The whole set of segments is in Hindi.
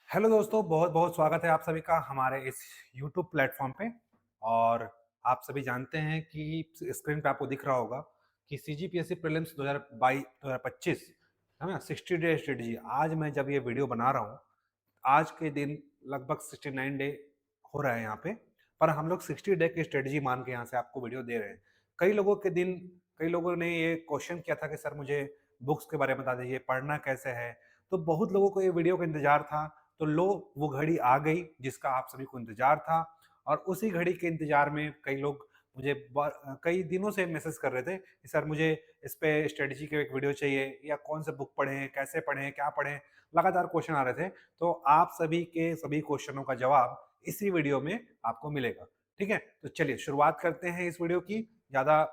हेलो दोस्तों, बहुत बहुत स्वागत है आप सभी का हमारे इस यूट्यूब प्लेटफॉर्म पे। और आप सभी जानते हैं कि स्क्रीन पे आपको दिख रहा होगा कि C G P S C prelims 2022-2025 है ना, 60 डे स्ट्रेटजी। आज मैं जब ये वीडियो बना रहा हूँ, आज के दिन लगभग 69 डे हो रहा है यहाँ पे, पर हम लोग 60 डे की स्ट्रेटजी मान के यहाँ से आपको वीडियो दे रहे हैं। कई लोगों ने ये क्वेश्चन किया था कि सर मुझे बुक्स के बारे में बता दीजिए, पढ़ना कैसे है। तो बहुत लोगों को ये वीडियो का इंतजार था, तो लो वो घड़ी आ गई जिसका आप सभी को इंतजार था। और उसी घड़ी के इंतजार में कई लोग मुझे कई दिनों से मैसेज कर रहे थे कि सर मुझे इस पे स्ट्रेटजी की एक वीडियो चाहिए, या कौन से बुक पढ़ें, कैसे पढ़ें, क्या पढ़ें। लगातार क्वेश्चन आ रहे थे, तो आप सभी के सभी क्वेश्चनों का जवाब इसी वीडियो में आपको मिलेगा। ठीक है, तो चलिए शुरुआत करते हैं इस वीडियो की, ज्यादा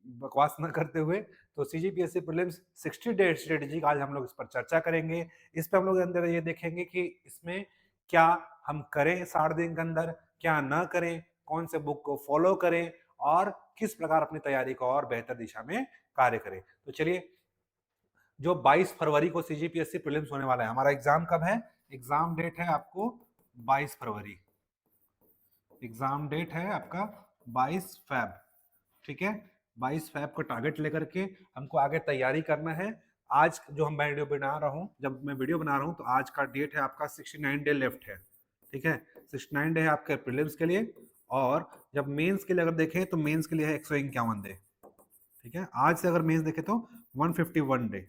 बकवास न करते हुए। तो सीजीपीएससी प्रीलिम्स 60 डे स्ट्रेटजी आज हम लोग इस पर चर्चा करेंगे। इस पे हम लोग अंदर ये देखेंगे कि इसमें क्या हम करें 60 दिन के अंदर, क्या ना करें, कौन से बुक को फॉलो करें और किस प्रकार अपनी तैयारी को और बेहतर दिशा में कार्य करें। तो चलिए, जो 22 फरवरी को सीजीपीएससी प्रीलिम्स होने वाला है, हमारा एग्जाम कब है? एग्जाम डेट है आपको 22 फरवरी। एग्जाम डेट है आपका 22 फैब। ठीक है, 22 फैब को टारगेट लेकर के हमको आगे तैयारी करना है। आज जो हम वीडियो बना रहा हूँ, जब मैं वीडियो बना रहा हूँ तो आज का डेट है आपका 69 डे लेफ्ट है। ठीक है, 69 डे है आपके प्रीलिम्स के लिए। और जब मेंस के लिए अगर देखें तो मेंस के लिए है 151 डे। ठीक है, आज से अगर मेंस देखें तो 151 डे।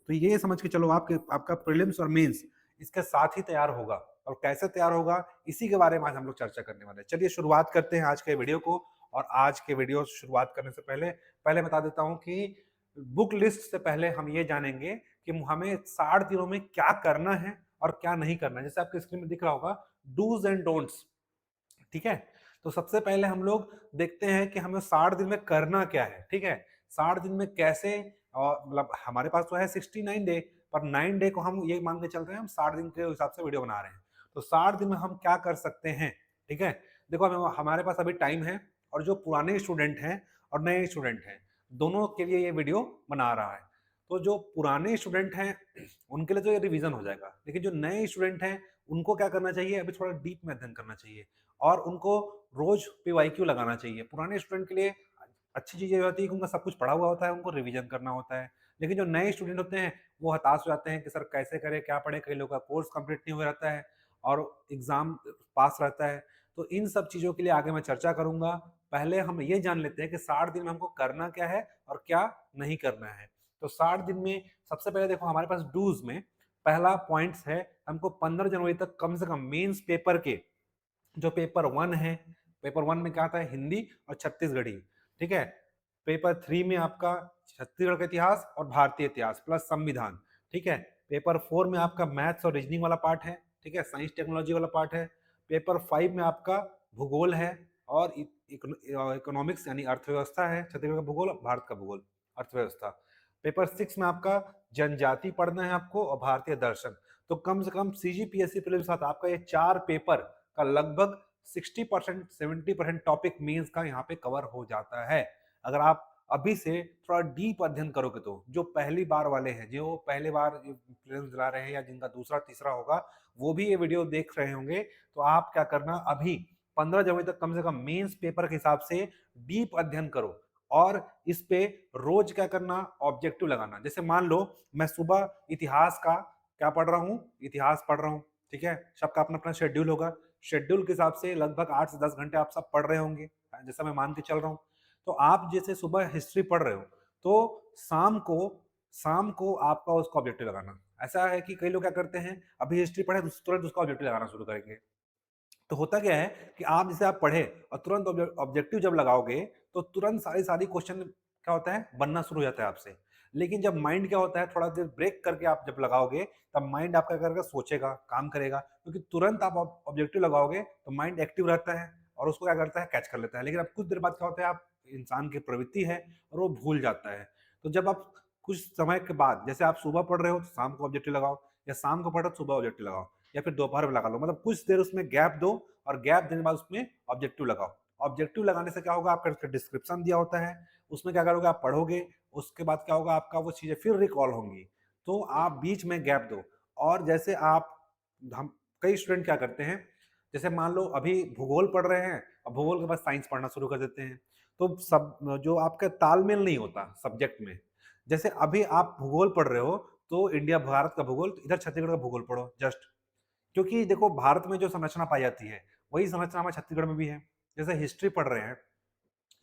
तो ये समझ के चलो आपके आपका प्रीलिम्स और मेंस इसके साथ ही तैयार होगा। और कैसे तैयार होगा, इसी के बारे में आज हम लोग चर्चा करने वाले हैं। चलिए शुरुआत करते हैं आज के वीडियो को। और आज के वीडियो शुरुआत करने से पहले पहले बता देता हूं कि बुक लिस्ट से पहले हम ये जानेंगे कि हमें 60 दिनों में क्या करना है और क्या नहीं करना है। जैसे आपके स्क्रीन में दिख रहा होगा डूज एंड डोंट्स। ठीक है, तो सबसे पहले हम लोग देखते हैं कि हमें 60 दिन में करना क्या है। ठीक है, 60 दिन में कैसे, और मतलब हमारे पास तो है 69 डे, पर 9 डे को हम ये मान के चल रहे हैं, हम 60 दिन के हिसाब से वीडियो बना रहे हैं। तो 60 दिन में हम क्या कर सकते हैं? ठीक है, देखो हमारे पास अभी टाइम है, और जो पुराने स्टूडेंट हैं और नए स्टूडेंट हैं, दोनों के लिए ये वीडियो बना रहा है। तो जो पुराने स्टूडेंट हैं उनके लिए तो ये रिवीजन हो जाएगा, लेकिन जो नए स्टूडेंट हैं उनको क्या करना चाहिए, अभी थोड़ा डीप में अध्ययन करना चाहिए और उनको रोज पीवाईक्यू लगाना चाहिए। पुराने स्टूडेंट के लिए अच्छी चीज ये होती है कि उनका सब कुछ पढ़ा हुआ होता है, उनको रिवीजन करना होता है। लेकिन जो नए स्टूडेंट होते हैं वो हताश हो जाते हैं कि सर कैसे करें, क्या पढ़े, कई लोगों का कोर्स कंप्लीट नहीं हो रहता है और एग्जाम पास रहता है। तो इन सब चीजों के लिए आगे मैं चर्चा करूंगा। पहले हम ये जान लेते हैं कि 60 दिन में हमको करना क्या है और क्या नहीं करना है। तो 60 दिन में सबसे पहले देखो हमारे पास डूज में पहला पॉइंट्स है, हमको 15 जनवरी तक कम से कम मेंस पेपर के जो पेपर वन है, पेपर वन में क्या आता है, हिंदी और छत्तीसगढ़ी। ठीक है, पेपर थ्री में आपका छत्तीसगढ़ का इतिहास और भारतीय इतिहास प्लस संविधान। ठीक है, पेपर फोर में आपका मैथ्स और रीजनिंग वाला पार्ट है। ठीक है, साइंस टेक्नोलॉजी वाला पार्ट है। पेपर फाइव में आपका भूगोल है और इकोनॉमिक्स यानी अर्थव्यवस्था है, छत्तीसगढ़ का भूगोल, भारत का भूगोल, अर्थव्यवस्था। पेपर सिक्स में आपका जनजाति पढ़ना है आपको और भारतीय दर्शन। तो कम से कम सीजीपीएससी प्रीलिम्स के साथ आपका ये चार पेपर का लगभग 60% 70% टॉपिक मेंस का यहाँ पे कवर हो जाता है। अगर आप अभी से थोड़ा डीप अध्ययन करोगे तो जो पहली बार वाले हैं, जो पहली बार प्रीलिम्स दिला रहे हैं या जिनका दूसरा तीसरा होगा, वो भी ये वीडियो देख रहे होंगे। तो आप क्या करना, अभी 15 जनवरी तक कम से कम मेंस पेपर के हिसाब से डीप अध्ययन करो। और इस पे रोज क्या करना, ऑब्जेक्टिव लगाना। जैसे मान लो मैं सुबह इतिहास का क्या पढ़ रहा हूँ, इतिहास पढ़ रहा हूँ। ठीक है, सबका अपना अपना शेड्यूल होगा। शेड्यूल के हिसाब से लगभग 8 से 10 घंटे आप सब पढ़ रहे होंगे, जैसा मैं मान के चल रहा हूँ। तो आप जैसे सुबह हिस्ट्री पढ़ रहे हो, तो शाम को आपका उसका ऑब्जेक्टिव लगाना। ऐसा है कि कई लोग क्या करते हैं, अभी हिस्ट्री पढ़े तो तुरंत उसका ऑब्जेक्टिव लगाना शुरू करेंगे। तो होता क्या है कि आप जैसे आप पढ़े और तुरंत ऑब्जेक्टिव जब लगाओगे, तो तुरंत सारी सारी क्वेश्चन क्या होता है, बनना शुरू हो जाता है आपसे। लेकिन जब माइंड क्या होता है, थोड़ा देर ब्रेक करके आप जब लगाओगे, तब माइंड आपका करके सोचेगा, काम करेगा। क्योंकि तुरंत आप ऑब्जेक्टिव लगाओगे तो माइंड एक्टिव रहता है और उसको क्या करता है, कैच कर लेता है। लेकिन अब कुछ देर बाद क्या होता है, आप इंसान की प्रवृत्ति है और वो भूल जाता है। तो जब आप कुछ समय के बाद, जैसे आप सुबह पढ़ रहे हो तो शाम को ऑब्जेक्टिव लगाओ, या शाम को पढ़ो तो सुबह ऑब्जेक्टिव लगाओ, या फिर दोपहर में लगा लो। मतलब कुछ देर उसमें गैप दो और गैप देने के बाद उसमें ऑब्जेक्टिव लगाओ। ऑब्जेक्टिव लगाने से क्या होगा, आपका डिस्क्रिप्शन दिया होता है, उसमें क्या करोगे, आप पढ़ोगे। उसके बाद क्या होगा, आपका वो चीजें फिर रिकॉल होंगी। तो आप बीच में गैप दो। और जैसे आप हम कई स्टूडेंट क्या करते हैं, जैसे मान लो अभी भूगोल पढ़ रहे हैं और भूगोल के बाद साइंस पढ़ना शुरू कर देते हैं, तो सब जो आपका तालमेल नहीं होता सब्जेक्ट में। जैसे अभी आप भूगोल पढ़ रहे हो, तो इंडिया भारत का भूगोल, इधर छत्तीसगढ़ का भूगोल पढ़ो जस्ट, क्योंकि देखो भारत में जो संरचना पाई जाती है, वही संरचना हमारे छत्तीसगढ़ में भी है। जैसे हिस्ट्री पढ़ रहे हैं,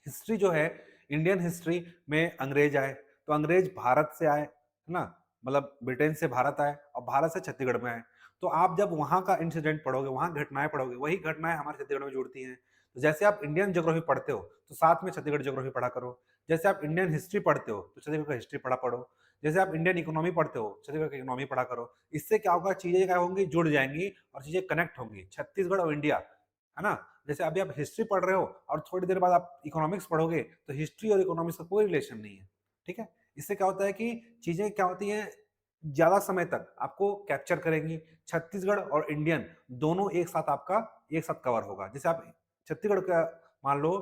हिस्ट्री जो है, इंडियन हिस्ट्री में अंग्रेज आए, तो अंग्रेज भारत से आए, है ना? मतलब ब्रिटेन से भारत आए और भारत से छत्तीसगढ़ में आए। तो आप जब वहाँ का इंसिडेंट पढ़ोगे, वहाँ घटनाएँ पढ़ोगे, वही घटनाएँ हमारे छत्तीसगढ़ में जुड़ती हैं। तो जैसे आप इंडियन ज्योग्राफी पढ़ते हो, तो साथ में छत्तीसगढ़ ज्योग्राफी पढ़ा करो। जैसे आप इंडियन हिस्ट्री पढ़ते हो, तो छत्तीसगढ़ का हिस्ट्री पढ़ा करो। जैसे आप इंडियन इकोनॉमी पढ़ते हो, छत्तीसगढ़ की इकोनॉमी पढ़ा करो। इससे क्या होगा, चीज़ें क्या होंगी, जुड़ जाएँगी और चीज़ें कनेक्ट होंगी। छत्तीसगढ़ और इंडिया, है ना? जैसे अभी आप हिस्ट्री पढ़ रहे हो और थोड़ी देर बाद आप इकोनॉमिक्स पढ़ोगे, तो हिस्ट्री और इकोनॉमिक्स का कोई रिलेशन नहीं है, ठीक है? इससे क्या होता है कि चीज़ें क्या होती हैं, ज़्यादा समय तक आपको कैप्चर करेंगी। छत्तीसगढ़ और इंडियन दोनों एक साथ आपका एक साथ कवर होगा। जैसे आप छत्तीसगढ़ का मान लो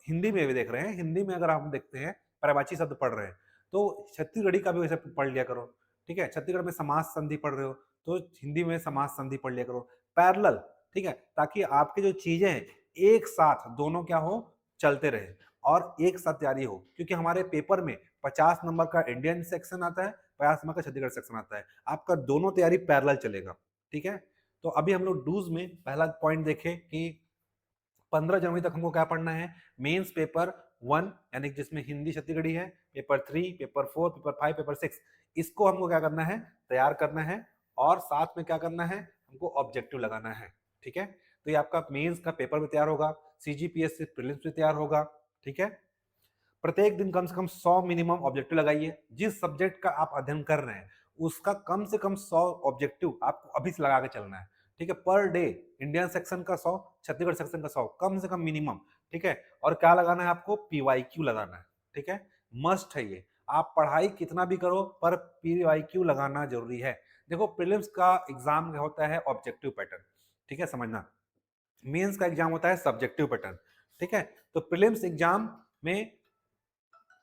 हिंदी में भी देख रहे हैं, हिंदी में अगर आप देखते हैं, पर्यायवाची शब्द पढ़ रहे हैं, तो छत्तीसगढ़ी का भी वैसे पढ़ लिया करो, ठीक है? छत्तीसगढ़ में समास संधि पढ़ रहे हो, तो हिंदी में समास संधि पढ़ लिया करो। पैरेलल, ठीक है? ताकि आपकी जो चीज़ें हैं, एक साथ दोनों क्या हो, चलते रहे और एक साथ तैयारी हो। क्योंकि हमारे पेपर में 50 नंबर का इंडियन सेक्शन आता है, 50 नंबर का छत्तीसगढ़ सेक्शन आता है। आपका दोनों तैयारी पैरेलल चलेगा, ठीक है? तो अभी हम लोग डूज़ में पहला पॉइंट देखें कि 15 जनवरी तक हमको क्या पढ़ना है, मेंस पेपर 1 यानी जिसमें हिंदी छत्तीसगढ़ी है, पेपर 3, पेपर 4, पेपर 5, पेपर 6, इसको हमको क्या करना है, तैयार करना है और साथ में क्या करना है, हमको ऑब्जेक्टिव लगाना है, ठीक है? तो ये आपका मेंस का पेपर भी तैयार होगा, सीजीपीएस से प्रीलिम्स भी तैयार होगा, ठीक है? प्रत्येक दिन कम से कम 100 मिनिमम ऑब्जेक्टिव लगाइए। जिस सब्जेक्ट का आप अध्ययन कर रहे हैं, उसका कम से कम 100 ऑब्जेक्टिव आपको अभी से लगा के चलना है, ठीक है? पर डे इंडियन सेक्शन का 100, छत्तीसगढ़ सेक्शन का 100, कम से कम मिनिमम, ठीक है? और क्या लगाना है आपको, पीवाईक्यू लगाना है, ठीक है? मस्ट है ये। आप पढ़ाई कितना भी करो, पर पीवाईक्यू लगाना जरूरी है। देखो प्रीलिम्स का एग्जाम होता है ऑब्जेक्टिव पैटर्न, ठीक है, समझना। मेंस का एग्जाम होता है सब्जेक्टिव पैटर्न, ठीक है? तो प्रीलिम्स एग्जाम में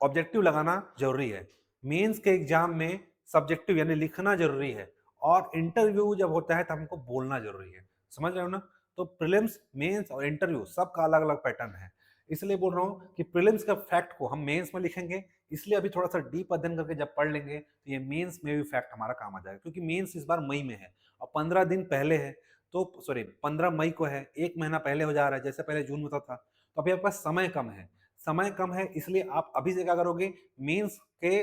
ऑब्जेक्टिव लगाना जरूरी है, मेंस के एग्जाम में सब्जेक्टिव यानी लिखना जरूरी है और इंटरव्यू जब होता है तब हमको बोलना जरूरी है। समझ रहे हो ना? तो प्रीलिम्स, मेंस और इंटरव्यू सबका अलग अलग पैटर्न है। इसलिए बोल रहा हूँ कि प्रीलिम्स का फैक्ट को हम मेंस में लिखेंगे, इसलिए अभी थोड़ा सा डीप अध्ययन करके जब पढ़ लेंगे तो ये मेंस में भी फैक्ट हमारा काम आ जाएगा, क्योंकि मेंस इस बार मई में है और 15 दिन पहले है, तो सॉरी 15 मई को है, एक महीना पहले हो जा रहा है, जैसे पहले जून में होता था। तो अभी आपके पास समय कम है, समय कम है, इसलिए आप अभी से क्या करोगे, मेंस के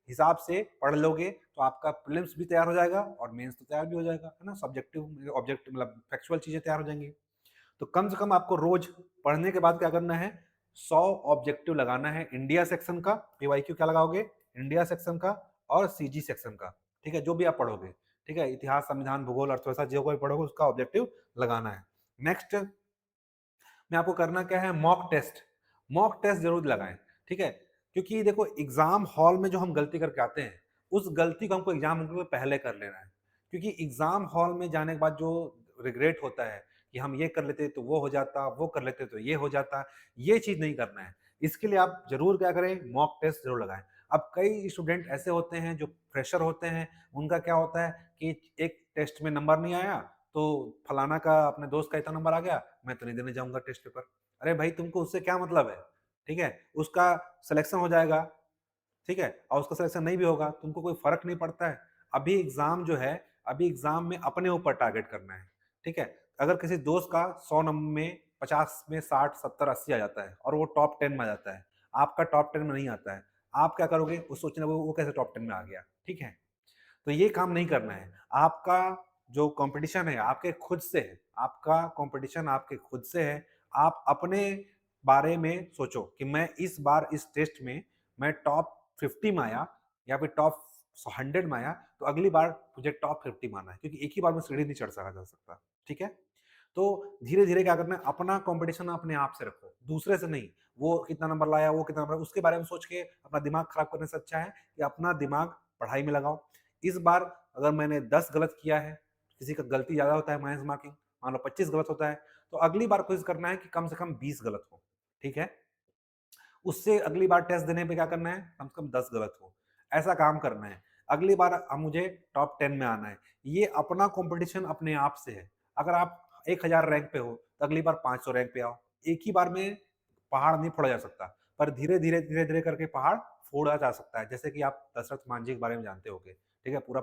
हिसाब से पढ़ लोगे तो आपका प्रीलिम्स भी तैयार हो जाएगा और मेंस तो तैयार भी हो जाएगा, है ना? सब्जेक्टिव ऑब्जेक्ट मतलब फैक्चुअल चीजें तैयार हो जाएंगी। तो कम से कम आपको रोज पढ़ने के बाद क्या करना है, 100 ऑब्जेक्टिव लगाना है। इंडिया सेक्शन का पीवाईक्यू क्या लगाओगे, इंडिया सेक्शन का और सीजी सेक्शन का, ठीक है? जो भी आप पढ़ोगे, ठीक है? इतिहास, संविधान, भूगोल, अर्थव्यवस्था, जो कोई पढ़ोगे उसका ऑब्जेक्टिव लगाना है। नेक्स्ट में आपको करना क्या है, मॉक टेस्ट। मॉक टेस्ट जरूर लगाएं, ठीक है? क्योंकि देखो एग्जाम हॉल में जो हम गलती करके आते हैं, उस गलती को हमको एग्जाम में पहले कर लेना है। क्योंकि एग्जाम हॉल में जाने के बाद जो रिग्रेट होता है कि हम ये कर लेते तो वो हो जाता, वो कर लेते तो ये हो जाता, ये चीज नहीं करना है। इसके लिए आप जरूर क्या करें, मॉक टेस्ट जरूर लगाएं। अब कई स्टूडेंट ऐसे होते हैं जो फ्रेशर होते हैं, उनका क्या होता है कि एक टेस्ट में नंबर नहीं आया, तो फलाना का, अपने दोस्त का इतना नंबर आ गया, मैं तो नहीं देने जाऊंगा टेस्ट पेपर। अरे भाई तुमको उससे क्या मतलब है, ठीक है? उसका सिलेक्शन हो जाएगा, ठीक है, और उसका सिलेक्शन नहीं भी होगा, तुमको कोई फर्क नहीं पड़ता है। अभी एग्जाम जो है, अभी एग्जाम में अपने ऊपर टारगेट करना है, ठीक है? अगर किसी दोस्त का 100 नंबर में 50 में 60 70 80 आ जाता है और वो टॉप 10 में आ जाता है, आपका टॉप 10 में नहीं आता है, आप क्या करोगे, वो सोचने वो कैसे टॉप 10 में आ गया, ठीक है? तो ये काम नहीं करना है। आपका जो कंपटीशन है आपके खुद से है, आपका कंपटीशन आपके खुद से है। आप अपने बारे में सोचो कि मैं इस बार इस टेस्ट में मैं टॉप 50 में आया या फिर टॉप 100 में आया, तो अगली बार मुझे टॉप 50 में आना है, क्योंकि एक ही बार में सीढ़ी नहीं चढ़ सका जा सकता, ठीक है? तो धीरे धीरे क्या करना है, अपना कंपटीशन अपने आप से रखो, दूसरे से नहीं। वो कितना नंबर लाया, वो कितना नंबर, उसके बारे में सोच के अपना दिमाग खराब करने से अच्छा है कि अपना दिमाग पढ़ाई में लगाओ। इस बार अगर मैंने 10 गलत किया है, किसी का गलती ज्यादा होता है, माइनस मार्किंग मान लो 25 गलत होता है, तो अगली बार कोशिश करना है कि कम से कम 20 गलत हो, ठीक है? उससे अगली बार टेस्ट देने पे क्या करना है, कम से कम 10 गलत हो, ऐसा काम करना है। अगली बार मुझे टॉप 10 में आना है। ये अपना कंपटीशन अपने आप से है। अगर आप 1000 रैंक पे हो तो अगली बार 500 रैंक पे आओ। एक ही बार में पहाड़ नहीं फोड़ा जा सकता, पर धीरे-धीरे करके पहाड़ फोड़ा जा सकता है। जैसे कि आप दशरथ मांझी के बारे में जानते होंगे, ठीक है? पूरा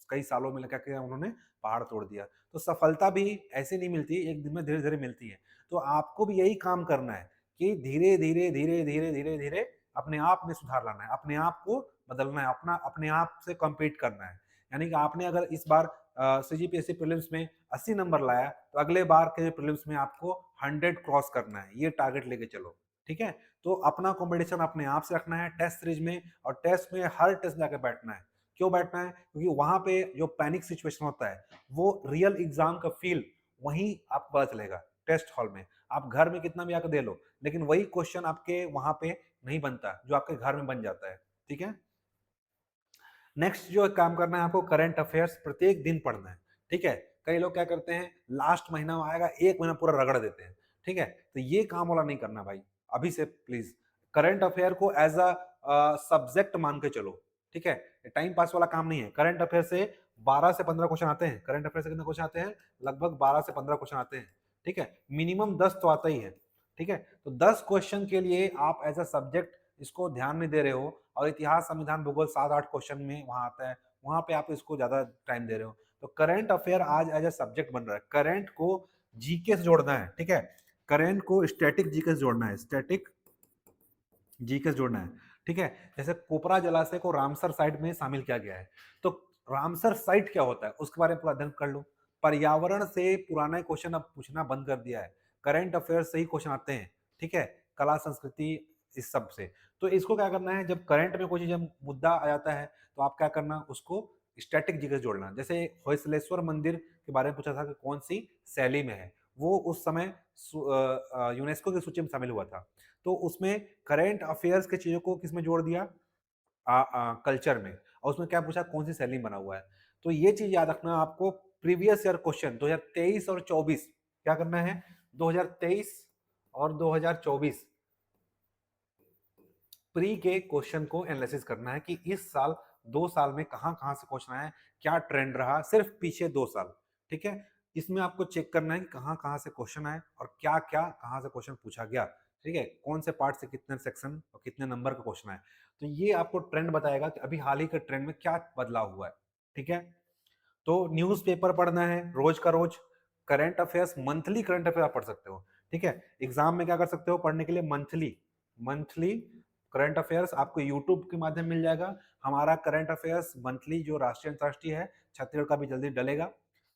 कई सालों में क्या किया उन्होंने, पहाड़ तोड़ दिया। तो सफलता भी ऐसे नहीं मिलती, एक दिन में धीरे-धीरे मिलती है। तो आपको भी यही काम करना है कि धीरे-धीरे अपने आप में सुधार लाना है, अपने आप को बदलना है, अपने आप से कम्पीट करना है। यानी कि आपने अगर इस बार सीजीपीएससी प्रीलिम्स में 80 नंबर लाया, तो अगले बार के प्रीलिम्स में आपको 100 क्रॉस करना है, ये टारगेट लेके चलो, ठीक है? तो अपना कॉम्पिटिशन अपने आप से रखना है टेस्ट सीरीज में, और टेस्ट में हर टेस्ट जाके बैठना है। क्यों बैठना है? क्योंकि वहाँ पे जो पैनिक सिचुएशन होता है, वो रियल एग्ज़ाम का फ़ील वहीं आपको पता चलेगा, टेस्ट हॉल में। आप घर में कितना भी आके दे लो, लेकिन वही क्वेश्चन आपके वहाँ पे नहीं बनता, जो आपके घर में बन जाता है, ठीक है? नेक्स्ट जो काम करना है आपको, करंट अफेयर्स प्रत्येक दिन पढ़ना है, ठीक है? कई लोग क्या करते हैं, लास्ट महीना आएगा, 1 महीना पूरा रगड़ देते हैं, ठीक है? तो ये काम वाला नहीं करना भाई, अभी से प्लीज़। करंट अफेयर को एज़ सब्जेक्ट मान के चलो, ठीक है? टाइम पास वाला काम नहीं है। करंट अफेयर से 12 से 15 क्वेश्चन आते हैं। करंट अफेयर से कितने क्वेश्चन आते हैं? लगभग 12 से 15 क्वेश्चन आते हैं, ठीक है? मिनिमम 10 तो आता ही है, ठीक है? तो 10 क्वेश्चन के लिए आप एज़ सब्जेक्ट इसको ध्यान नहीं दे रहे हो, और इतिहास, संविधान, भूगोल 7-8 क्वेश्चन में वहाँ आता है, वहाँ पे आप इसको ज़्यादा टाइम दे रहे हो। तो करंट अफेयर आज एज़ सब्जेक्ट बन रहा है। करंट को जीके से जोड़ना है, ठीक है? करंट को स्टैटिक जीके से जोड़ना है, स्टैटिक जीके से जोड़ना है, ठीक है? जैसे कोपरा जलाशय को रामसर साइट में शामिल किया गया है, तो रामसर साइट क्या होता है, उसके बारे में पूरा अध्ययन कर लो। पर्यावरण से पुराना क्वेश्चन अब पूछना बंद कर दिया है, करंट अफेयर से ही क्वेश्चन आते हैं, ठीक है? कला संस्कृति इस सब से। तो इसको क्या करना है, जब करंट में कोई चीज़ जब मुद्दा आ जाता है, तो आप क्या करना, उसको स्टैटिक जीके से जोड़ना। जैसे होयसलेश्वर मंदिर के बारे में पूछा था कि कौन-सी शैली में है, वो उस समय यूनेस्को की सूची में शामिल हुआ था। तो उसमें करंट अफेयर्स की चीज़ों को किसमें जोड़ दिया, कल्चर में, और उसमें क्या पूछा, कौन सी शैली में बना हुआ है। तो ये चीज़ याद रखना आपको। प्रीवियस ईयर क्वेश्चन 2023 और 24 क्या करना है, 2023 और 2024 प्री के क्वेश्चन को एनालिसिस करना है कि इस साल 2 साल में कहाँ-कहाँ से क्वेश्चन आए, क्या ट्रेंड रहा, सिर्फ पीछे 2 साल, ठीक है? इसमें आपको चेक करना है कि कहाँ-कहाँ से क्वेश्चन आए और क्या-क्या कहाँ से क्वेश्चन पूछा गया, ठीक है? कौन से पार्ट से कितने सेक्शन और कितने नंबर का क्वेश्चन आए। तो ये आपको ट्रेंड बताएगा कि अभी हाल ही के ट्रेंड में क्या बदलाव हुआ है, ठीक है? तो न्यूज़पेपर पढ़ना है रोज का रोज। Current affairs, monthly current affair आप पढ़ सकते हो, ठीक है? एग्जाम में क्या कर सकते हो पढ़ने के लिए, मंथली मंथली करंट अफेयर्स आपको यूट्यूब के माध्यम मिल जाएगा। हमारा करंट अफेयर्स मंथली जो राष्ट्रीय अंतर्राष्ट्रीय है, छत्तीसगढ़ का भी जल्दी डलेगा।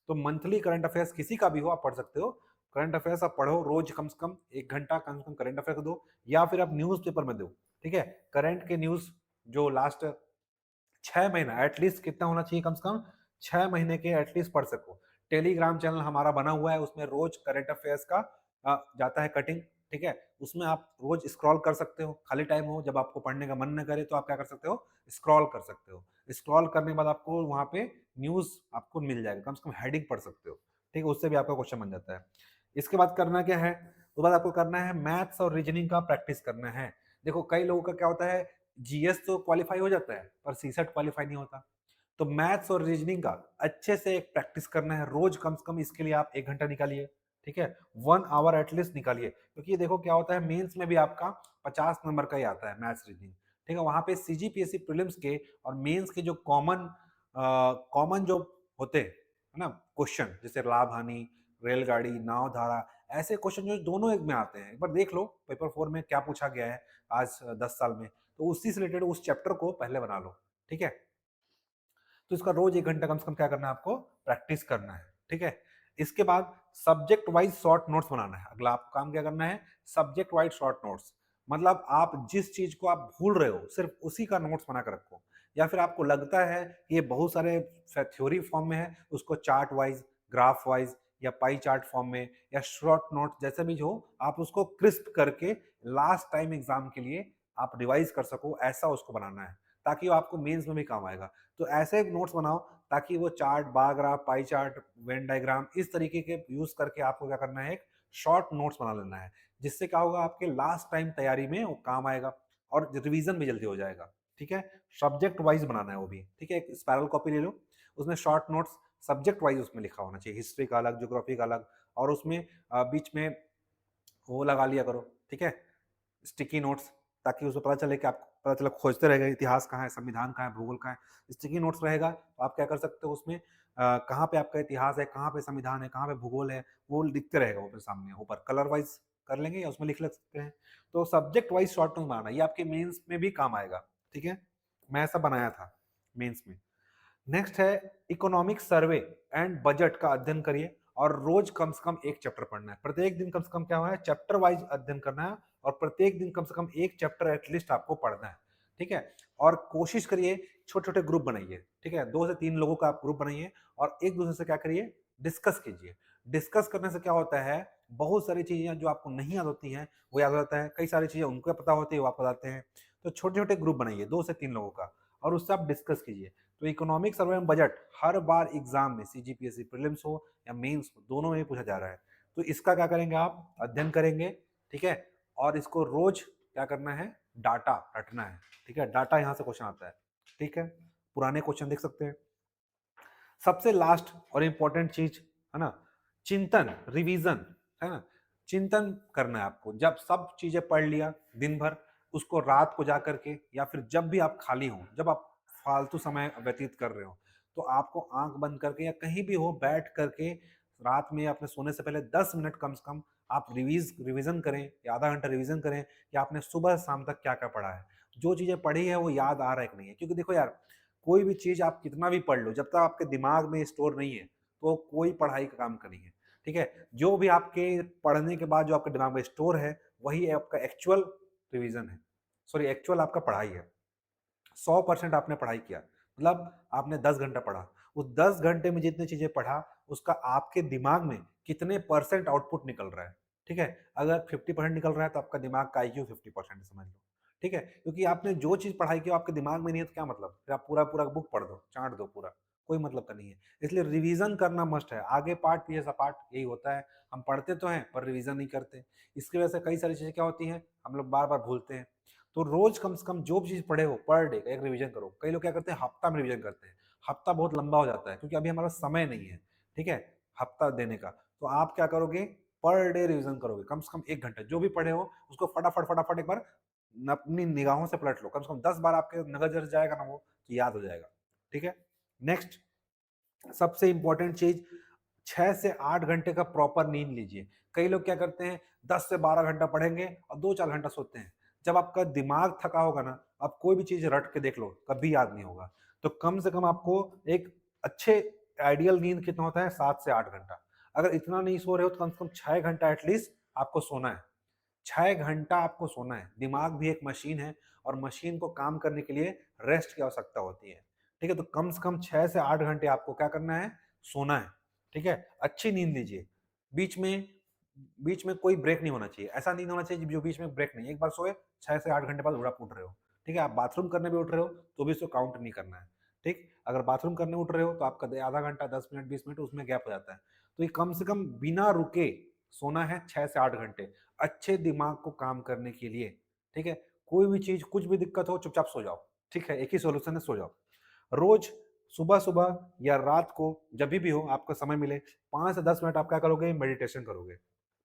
तो मंथली करंट अफेयर्स किसी का भी हो आप पढ़ सकते हो। करंट अफेयर्स आप पढ़ो रोज, कम से कम 1 घंटा कम से कम करंट अफेयर दो, या फिर आप न्यूज पेपर में दो, ठीक है? करंट के न्यूज जो लास्ट 6 महीना एटलीस्ट कितना होना चाहिए, कम से कम 6 महीने के एटलीस्ट पढ़ सको। टेलीग्राम चैनल हमारा बना हुआ है, उसमें रोज करंट अफेयर्स का जाता है कटिंग, ठीक है? उसमें आप रोज स्क्रॉल कर सकते हो, खाली टाइम हो जब आपको पढ़ने का मन न करे तो आप क्या कर सकते हो, स्क्रॉल कर सकते हो। स्क्रॉल करने के बाद आपको वहाँ पे न्यूज़ आपको मिल जाएगा, कम से कम हेडिंग पढ़ सकते हो, ठीक है? उससे भी आपका क्वेश्चन बन जाता है। इसके बाद करना क्या है, उसके बाद आपको करना है मैथ्स और रीजनिंग का प्रैक्टिस करना है। देखो कई लोगों का क्या होता है, जीएस तो क्वालिफाई हो जाता है पर सीसेट क्वालिफाई नहीं होता। तो मैथ्स और रीजनिंग का अच्छे से एक प्रैक्टिस करना है रोज, कम से कम इसके लिए आप 1 घंटा निकालिए, ठीक है? 1 आवर एटलीस्ट निकालिए, क्योंकि ये देखो क्या होता है, मेंस में भी आपका 50 नंबर का ही आता है मैथ्स रीजनिंग, ठीक है? वहां पे सीजीपीएससी प्रीलिम्स के और मेंस के जो कॉमन कॉमन जो होते हैं, है ना, क्वेश्चन, जैसे लाभ हानि, रेलगाड़ी, नाव धारा, ऐसे क्वेश्चन जो दोनों एक में आते हैं, एक बार देख लो पेपर 4 में क्या पूछा गया है आज 10 साल में, तो उसी से रिलेटेड उस चैप्टर को पहले बना लो, ठीक है? तो इसका रोज 1 घंटा कम से कम क्या करना है, आपको प्रैक्टिस करना है, ठीक है? इसके बाद सब्जेक्ट वाइज शॉर्ट नोट्स बनाना है। अगला आपको काम क्या करना है, सब्जेक्ट वाइज शॉर्ट नोट्स। मतलब आप जिस चीज को आप भूल रहे हो सिर्फ उसी का नोट्स बना कर रखो, या फिर आपको लगता है कि ये बहुत सारे थ्योरी फॉर्म में है, उसको चार्ट वाइज, ग्राफ वाइज या पाई चार्ट फॉर्म में या शॉर्ट नोट जैसे भी हो, आप उसको क्रिस्प करके लास्ट टाइम एग्जाम के लिए आप रिवाइज कर सको, ऐसा उसको बनाना है, ताकि वो आपको मेंस में भी काम आएगा। तो ऐसे नोट्स बनाओ ताकि वो chart, bar graph, pie chart, Venn diagram, इस तरीके के यूज करके आपको क्या करना है, एक शॉर्ट नोट्स बना लेना है, जिससे क्या होगा, आपके लास्ट टाइम तैयारी में वो काम आएगा और रिवीजन भी जल्दी हो जाएगा। ठीक है। सब्जेक्ट वाइज बनाना है वो भी, ठीक है। एक स्पाइरल कॉपी ले लो, उसमें शॉर्ट नोट्स सब्जेक्ट वाइज उसमें लिखा होना चाहिए, हिस्ट्री का अलग, ज्योग्राफी का अलग, और उसमें बीच में वो लगा लिया करो, ठीक है, स्टिकी नोट्स, ताकि उसमें पता चले कि आपको पता चले, खोजते रहेगा इतिहास कहाँ है, संविधान कहाँ है, भूगोल कहाँ है। स्टिकी नोट्स रहेगा तो आप क्या कर सकते हो उसमें, कहाँ पे आपका इतिहास है, कहाँ पे संविधान है, कहाँ पे भूगोल है, वो दिखते रहेगा ऊपर सामने, ऊपर कलर वाइज कर लेंगे या उसमें लिख लग सकते हैं। तो सब्जेक्ट वाइज शॉर्ट नोट बनाना, ये आपके मेंस में भी काम आएगा, ठीक है। मैं ऐसा बनाया था मेंस में। नेक्स्ट है इकोनॉमिक सर्वे एंड बजट का अध्ययन करिए, और रोज कम से कम एक चैप्टर पढ़ना है, प्रत्येक दिन कम से कम क्या हुआ है, चैप्टर वाइज अध्ययन करना है, और प्रत्येक दिन कम से कम एक चैप्टर एटलीस्ट आपको पढ़ना है, ठीक है। और कोशिश करिए छोटे छोटे ग्रुप बनाइए, ठीक है, 2 से 3 लोगों का आप ग्रुप बनाइए, और एक दूसरे से क्या करिए, डिस्कस कीजिए। डिस्कस करने से क्या होता है, बहुत सारी चीजें जो आपको नहीं याद होती हैं वो याद हो जाता है, कई सारी चीजें उनको पता होती है वो आपको बताते हैं। तो छोटे छोटे ग्रुप बनाइए 2 से 3 लोगों का, और उससे आप डिस्कस कीजिए। तो economic survey and budget her bar exam में, सीजीपीएससी प्रीलिम्स हो या मेंस हो, दोनों में पूछा जा रहा है। तो इसका क्या करेंगे, आप अध्ययन करेंगे, ठीक है, और इसको रोज क्या करना है, डाटा रटना है, ठीक है। डाटा यहाँ से क्वेश्चन आता है, ठीक है, पुराने क्वेश्चन देख सकते हैं। सबसे लास्ट और इंपॉर्टेंट चीज है ना, चिंतन, रिवीजन, है ना। चिंतन करना है आपको, जब सब चीजें पढ़ लिया दिन भर, उसको रात को जा करके, या फिर जब भी आप खाली हो, जब आप फालतू समय व्यतीत कर रहे हो, तो आपको आंख बंद करके या कहीं भी हो बैठ करके, रात में अपने सोने से पहले 10 मिनट कम से कम आप रिवीजन करें, या आधा घंटा रिवीजन करें, या आपने सुबह शाम तक क्या क्या पढ़ा है, जो चीजें पढ़ी है वो याद आ रहा है कि नहीं है। क्योंकि देखो यार, कोई भी चीज आप कितना भी पढ़ लो, जब तक आपके दिमाग में स्टोर नहीं है तो कोई पढ़ाई का काम का नहीं है, ठीक है। जो भी आपके पढ़ने के बाद जो आपके दिमाग में स्टोर है, वही आपका एक्चुअल रिवीजन है, सॉरी एक्चुअल आपका पढ़ाई है। 100% आपने पढ़ाई किया, मतलब आपने 10 घंटा पढ़ा, उस 10 घंटे में जितनी चीजें पढ़ा, उसका आपके दिमाग में कितने परसेंट आउटपुट निकल रहा है, ठीक है। अगर 50% निकल रहा है तो आपका दिमाग का IQ 50% समझ लो, ठीक है। क्योंकि आपने जो चीज पढ़ाई की आपके दिमाग में नहीं है तो क्या मतलब, फिर आप पूरा पूरा बुक पढ़ दो, चाट दो पूरा, कोई मतलब का नहीं है। इसलिए रिवीजन करना मस्ट है, आगे पार्ट पीछे सा पार्ट, यही होता है। हम पढ़ते तो हैं पर रिवीजन नहीं करते, इसकी वजह से कई सारी चीजें क्या होती हैं, हम लोग बार बार भूलते हैं। तो रोज कम से कम जो भी चीज पढ़े हो पर डे एक रिवीजन करो। कई लोग क्या करते हैं, हफ्ता में रिवीजन करते हैं, हफ्ता बहुत लंबा हो जाता है क्योंकि अभी हमारा समय नहीं है, ठीक है, हफ्ता देने का। तो आप क्या करोगे, पर डे रिवीजन करोगे, कम से कम 1 घंटा जो भी पढ़े हो उसको फटाफट फटाफट एक बार अपनी निगाहों से पलट लो, कम से कम 10 बार आपके नजर जाएगा ना वो, तो याद हो जाएगा, ठीक है। नेक्स्ट, सबसे इंपॉर्टेंट चीज, 6 से 8 घंटे का प्रॉपर नींद लीजिए। कई लोग क्या करते हैं, 10 से 12 घंटा पढ़ेंगे और 2-4 घंटा सोते हैं। जब आपका दिमाग थका होगा ना, आप कोई भी चीज रट के देख लो, कभी याद नहीं होगा। तो कम से कम आपको एक अच्छे आइडियल नींद कितना होता है, 7 से 8 घंटा। अगर इतना नहीं सो रहे हो तो कम से कम 6 घंटा एटलीस्ट आपको सोना है। 6 घंटा आपको सोना है। दिमाग भी एक मशीन है, और मशीन को काम करने के लिए रेस्ट की आवश्यकता होती है, ठीक है। तो कम से कम 6 से 8 घंटे आपको क्या करना है, सोना है, ठीक है। अच्छी नींद लीजिए, बीच में बीच में कोई ब्रेक नहीं होना चाहिए, ऐसा नींद होना चाहिए जो बीच में ब्रेक नहीं, एक बार सोए 6 से 8 घंटे बाद उठ रहे हो, ठीक है। आप बाथरूम करने भी उठ रहे हो तो भी उसको काउंट नहीं करना है, ठीक। अगर बाथरूम करने उठ रहे हो तो आपका आधा घंटा, 10 मिनट, 20 मिनट उसमें गैप हो जाता है। तो ये कम से कम बिना रुके सोना है 6 से 8 घंटे, अच्छे दिमाग को काम करने के लिए, ठीक है। कोई भी चीज, कुछ भी दिक्कत हो, चुपचाप सो जाओ, ठीक है, एक ही सोल्यूशन है, सो जाओ। रोज सुबह सुबह या रात को जब भी हो आपको समय मिले, 5 से 10 मिनट आप क्या करोगे, मेडिटेशन करोगे।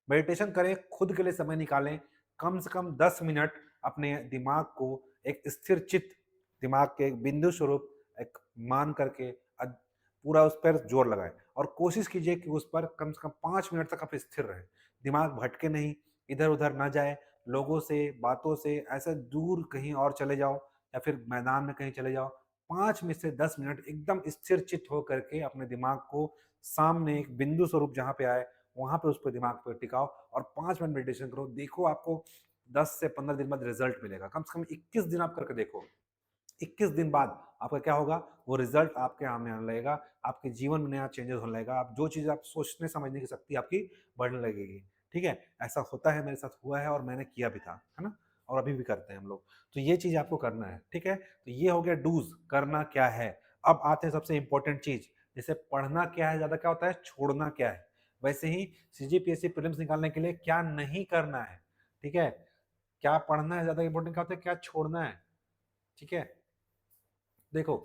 मेडिटेशन करें, खुद के लिए समय निकालें, कम से कम 10 मिनट अपने दिमाग को एक स्थिर चित्त, दिमाग के एक बिंदु स्वरूप एक मान करके पूरा उस पर जोर लगाएं, और कोशिश कीजिए कि उस पर कम से कम 5 मिनट तक आप स्थिर रहें, दिमाग भटके नहीं, इधर उधर ना जाए, लोगों से, बातों से ऐसे दूर कहीं और चले जाओ, या फिर मैदान में कहीं चले जाओ। 5 से 10 मिनट एकदम स्थिर चित्त हो करके अपने दिमाग को सामने एक बिंदु स्वरूप जहाँ पे आए, वहां पे उसको दिमाग पर टिकाओ, और 5 मिनट मेडिटेशन करो। देखो आपको 10 से 15 दिन बाद रिजल्ट मिलेगा, कम से कम 21 दिन आप करके देखो। 21 दिन बाद आपका क्या होगा, वो रिजल्ट आपके सामने आने लगेगा, आपके जीवन में नया चेंजेस होने लगेगा, आप जो चीज़ आप सोचने समझने की शक्ति आपकी बढ़ने लगेगी, ठीक है। ऐसा होता है, मेरे साथ हुआ है और मैंने किया भी था, है ना, और अभी भी करते हैं हम लोग। तो ये चीज़ आपको करना है, ठीक है। तो ये हो गया डूज, करना क्या है। अब आते हैं सबसे इंपॉर्टेंट चीज, जैसे पढ़ना क्या है ज्यादा, क्या होता है, छोड़ना क्या है। वैसे ही सीजीपीएससी प्रीलिम्स निकालने के लिए क्या नहीं करना है, ठीक है। क्या पढ़ना है ज्यादा इंपॉर्टेंट, क्या होता है, क्या छोड़ना है, ठीक है। देखो,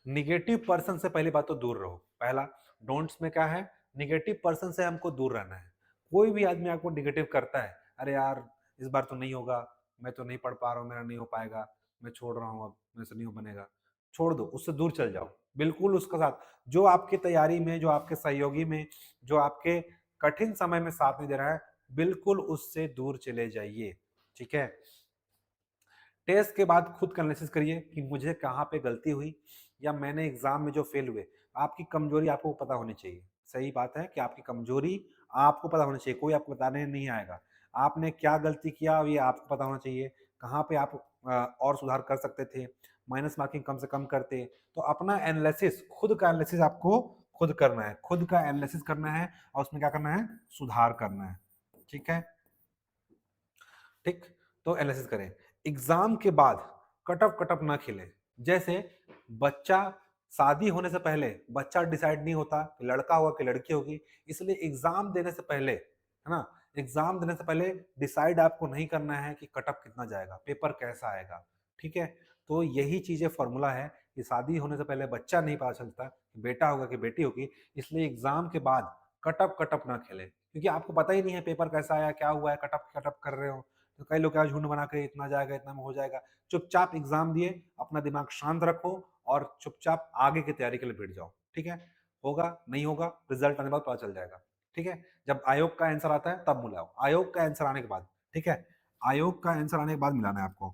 निगेटिव पर्सन से पहली बात तो दूर रहो। पहला डोंट्स में क्या है, निगेटिव पर्सन से हमको दूर रहना है। कोई भी आदमी आपको निगेटिव करता है, अरे यार इस बार तो नहीं होगा, मैं तो नहीं पढ़ पा रहा हूँ, मेरा नहीं हो पाएगा, मैं छोड़ रहा हूँ, अब मेरे से नहीं हो बनेगा, छोड़ दो, उससे दूर चल जाओ। बिल्कुल उसका साथ जो आपकी तैयारी में, जो आपके सहयोगी में, जो आपके कठिन समय में साथ नहीं दे रहा है, बिल्कुल उससे दूर चले जाइए। ठीक है। टेस्ट के बाद खुद का एनालिसिस करिए कि मुझे कहाँ पे गलती हुई, या मैंने एग्जाम में जो फेल हुए। आपकी कमजोरी आपको पता होनी चाहिए। सही बात है कि आपकी कमजोरी आपको पता होनी चाहिए, कोई आपको बताने नहीं आएगा। आपने क्या गलती किया ये आपको पता होना चाहिए, कहाँ पे आप और सुधार कर सकते थे, माइनस मार्किंग कम से कम करते। तो अपना एनालिसिस, खुद का एनालिसिस आपको खुद करना है, खुद का एनालिसिस करना है, और उसमें क्या करना है, सुधार करना है। ठीक है। ठीक। तो एनालिसिस करें। एग्जाम के बाद कटअप कटअप ना खेलें। जैसे बच्चा, शादी होने से पहले बच्चा डिसाइड नहीं होता कि लड़का होगा कि लड़की होगी, इसलिए एग्जाम देने से पहले, है ना, एग्जाम देने से पहले डिसाइड आपको नहीं करना है कि कटअप कितना जाएगा, पेपर कैसा आएगा। ठीक है। तो यही चीजें फॉर्मूला है कि शादी होने से पहले बच्चा नहीं पता चलता कि बेटा होगा कि बेटी होगी, इसलिए एग्जाम के बाद कटअप कटअप ना खेले, क्योंकि आपको पता ही नहीं है पेपर कैसा आया, क्या हुआ है, कटअप कटअप कर रहे हो। तो कई लोग क्या झुंड बना के इतना जाएगा, इतना में हो जाएगा। चुपचाप एग्जाम दिए, अपना दिमाग शांत रखो, और चुपचाप आगे की तैयारी के लिए बैठ जाओ। ठीक है। होगा नहीं होगा, रिजल्ट आने के बाद पता चल जाएगा। ठीक है। जब आयोग का आंसर आता है तब मिलाओ, आयोग का आंसर आने के बाद। ठीक है। आयोग का आंसर आने के बाद मिलाना है आपको।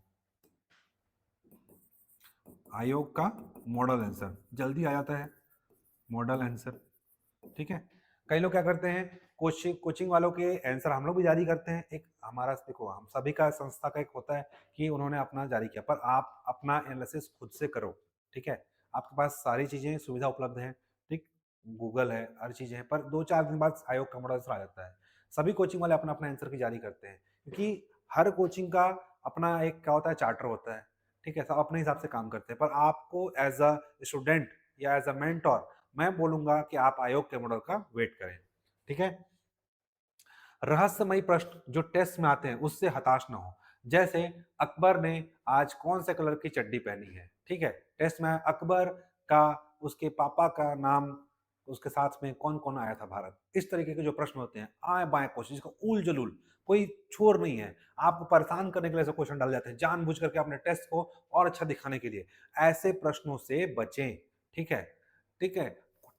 आयोग का मॉडल आंसर जल्दी आ जाता है, मॉडल आंसर। ठीक है। कई लोग क्या करते हैं, कोचिंग कोचिंग वालों के आंसर हम लोग भी जारी करते हैं। एक हमारा, देखो हम सभी का संस्था का एक होता है कि उन्होंने अपना जारी किया, पर आप अपना एनालिसिस खुद से करो। ठीक है। आपके पास सारी चीजें सुविधा उपलब्ध है। ठीक। गूगल है, हर चीजें हैं, पर 2-4 दिन बाद आयोग का मॉडल आंसर आ जाता है। सभी कोचिंग वाले अपना अपना आंसर की जारी करते हैं, क्योंकि हर कोचिंग का अपना एक क्या होता है, चार्टर होता है। ठीक है। सब अपने हिसाब से काम करते हैं, पर आपको एज अ स्टूडेंट या एज अ मेंटोर मैं बोलूंगा कि आप आयोग के मॉडल का वेट करें। ठीक है। रहस्यमयी प्रश्न जो टेस्ट में आते हैं उससे हताश ना हो। जैसे अकबर ने आज कौन से कलर की चड्डी पहनी है। ठीक है। टेस्ट में अकबर का, उसके पापा का नाम, उसके साथ में कौन कौन आया था भारत, इस तरीके के जो प्रश्न होते हैं, आए बाएं क्वेश्चन, जिसका उल जलूल कोई छोर नहीं है, आपको परेशान करने के लिए ऐसे क्वेश्चन डाल जाते हैं जानबूझ करके अपने टेस्ट को और अच्छा दिखाने के लिए। ऐसे प्रश्नों से बचें। ठीक है। ठीक है।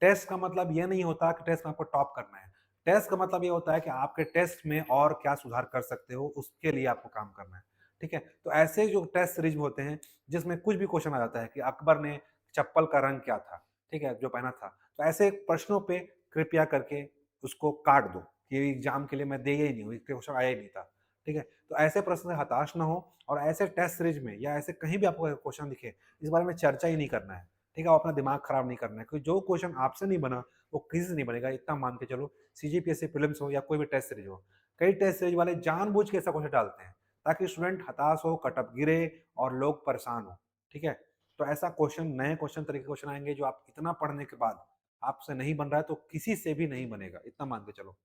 टेस्ट का मतलब यह नहीं होता कि टेस्ट में आपको टॉप करना है। टेस्ट का मतलब ये होता है कि आपके टेस्ट में और क्या सुधार कर सकते हो, उसके लिए आपको काम करना है। ठीक है। तो ऐसे जो टेस्ट सीरीज में होते हैं, जिसमें कुछ भी क्वेश्चन आ जाता है कि अकबर ने चप्पल का रंग क्या था, ठीक है, जो पहना था, तो ऐसे प्रश्नों पे कृपया करके उसको काट दो कि एग्जाम के लिए मैं दे ही नहीं हूँ, इसके क्वेश्चन आया ही नहीं था। ठीक है। तो ऐसे प्रश्न से हताश ना हो, और ऐसे टेस्ट सीरीज में या ऐसे कहीं भी आपको क्वेश्चन दिखे, इस बारे में चर्चा ही नहीं करना है। ठीक है। और अपना दिमाग खराब नहीं करना है, क्योंकि जो क्वेश्चन आपसे नहीं बना वो किसी से नहीं बनेगा, इतना मान के चलो। सीजीपीएससी प्रीलिम्स हो या कोई भी टेस्ट सीरीज हो, कई टेस्ट सीरीज वाले जानबूझ के ऐसा क्वेश्चन डालते हैं ताकि स्टूडेंट हताश हो, कटअप गिरे, और लोग परेशान हो। ठीक है। तो ऐसा क्वेश्चन, नए क्वेश्चन, तरीके क्वेश्चन आएंगे जो आप इतना पढ़ने के बाद आपसे नहीं बन रहा है, तो किसी से भी नहीं बनेगा, इतना मान के चलो।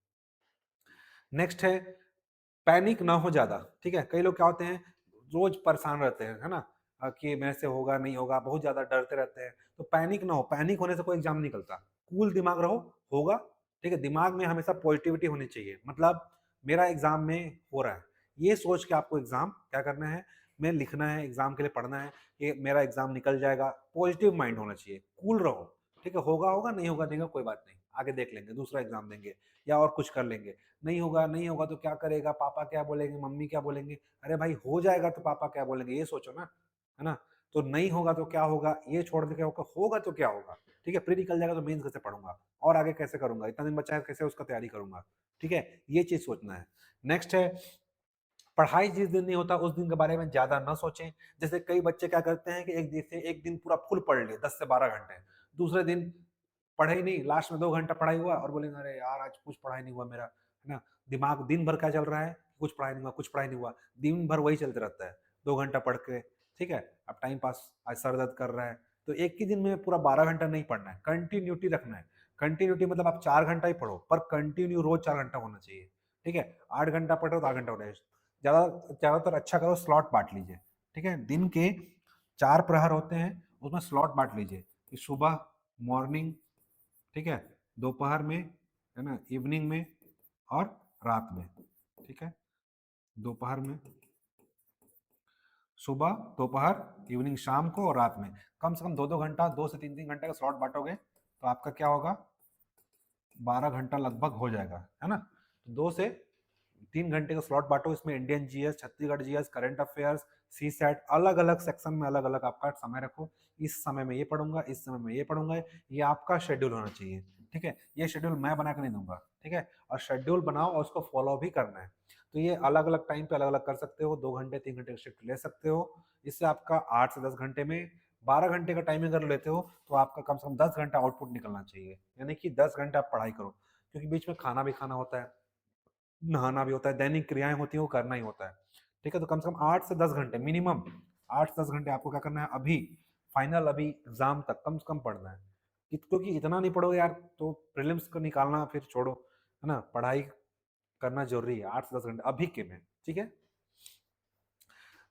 नेक्स्ट है, पैनिक ना हो ज्यादा। ठीक है। कई लोग क्या होते हैं, रोज परेशान रहते हैं, है ना, कि मेरे से होगा नहीं होगा, बहुत ज्यादा डरते रहते हैं। तो पैनिक ना हो, पैनिक होने से कोई एग्जाम नहीं निकलता। कूल दिमाग रहो, होगा। ठीक है। दिमाग में हमेशा पॉजिटिविटी होनी चाहिए, मतलब मेरा एग्जाम में हो रहा है, ये सोच के आपको एग्जाम क्या करना है, मैं लिखना है, एग्जाम के लिए पढ़ना है कि मेरा एग्जाम निकल जाएगा। पॉजिटिव माइंड होना चाहिए, कूल रहो। ठीक है। होगा होगा, नहीं होगा नहीं होगा, कोई बात नहीं, आगे देख लेंगे, दूसरा एग्जाम देंगे या और कुछ कर लेंगे। नहीं होगा नहीं होगा तो क्या करेगा, पापा क्या बोलेंगे, मम्मी क्या बोलेंगे, अरे भाई हो जाएगा तो पापा क्या बोलेंगे, ये सोचो ना, है ना। तो नहीं होगा तो क्या होगा, ये छोड़ दे, क्या होगा, होगा तो क्या होगा। ठीक है। प्री निकल जाएगा तो मेंस कैसे पढ़ूंगा, और आगे कैसे करूंगा, इतना दिन बचा है कैसे उसका तैयारी करूंगा। ठीक है। ये चीज सोचना है। नेक्स्ट है, पढ़ाई जिस दिन नहीं होता उस दिन के बारे में ज्यादा ना सोचें। जैसे कई बच्चे क्या करते हैं कि एक दिन पूरा फुल पढ़ ले 10 से 12 घंटे, दूसरे दिन पढ़े ही नहीं, लास्ट में 2 घंटा पढ़ाई हुआ और बोलेंगे अरे यार आज कुछ पढ़ाई नहीं हुआ मेरा, है ना। दिमाग दिन भर क्या चल रहा है, कुछ पढ़ाई नहीं हुआ, कुछ पढ़ाई नहीं हुआ, दिन भर वही चलते रहता है, 2 घंटा पढ़ के। ठीक है। अब टाइम पास, आज सर दर्द कर रहा है, तो एक ही दिन में पूरा 12 घंटा नहीं पढ़ना है, कंटिन्यूटी रखना है। कंटिन्यूटी मतलब आप 4 घंटा ही पढ़ो, पर कंटिन्यू रोज 4 घंटा होना चाहिए। ठीक है। 8 घंटा पढ़ो तो 8 घंटा होना है। ज्यादा ज्यादातर अच्छा करो, स्लॉट बांट लीजिए। ठीक है। दिन के 4 प्रहर होते हैं, उसमें स्लॉट बांट लीजिए कि सुबह, मॉर्निंग, ठीक है, दोपहर में, है ना, इवनिंग में और रात में, ठीक है, दोपहर में, सुबह, दोपहर, इवनिंग, शाम को और रात में। कम से कम 2-2 घंटा, 2 से 3-3 घंटे का स्लॉट बांटोगे तो आपका क्या होगा, 12 घंटा लगभग हो जाएगा, है ना। तो 2 से 3 घंटे का स्लॉट बांटो, इसमें Indian GS, Chhattisgarh GS, current affairs, C set, अलग अलग सेक्शन में अलग अलग आपका समय रखो। इस समय में ये पढ़ूंगा, इस समय में ये पढ़ूंगा, ये आपका शेड्यूल होना चाहिए, ठीक है। ये शेड्यूल मैं बना कर नहीं दूंगा, ठीक है। और शेड्यूल बनाओ और उसको फॉलो भी करना है। तो ये अलग अलग टाइम पे अलग अलग कर सकते हो, 2 घंटे 3 घंटे का शिफ्ट ले सकते हो। इससे आपका 8 से 10 घंटे में, 12 घंटे का टाइमिंग अगर लेते हो तो आपका कम से कम 10 घंटा आउटपुट निकलना चाहिए, यानी कि 10 घंटे आप पढ़ाई करो, क्योंकि बीच में खाना भी खाना होता है, नहाना भी होता है, दैनिक क्रियाएं होती हैं, वो करना ही होता है, ठीक है। तो कम से कम 8 से 10 घंटे मिनिमम, 8 से 10 घंटे आपको क्या करना है अभी, फाइनल अभी एग्जाम तक कम से कम पढ़ना है। क्योंकि इतना नहीं पढ़ोगे यार तो प्रीलिम्स को निकालना फिर छोड़ो, है ना। पढ़ाई करना जरूरी है 8 से 10 घंटे अभी के में, ठीक है।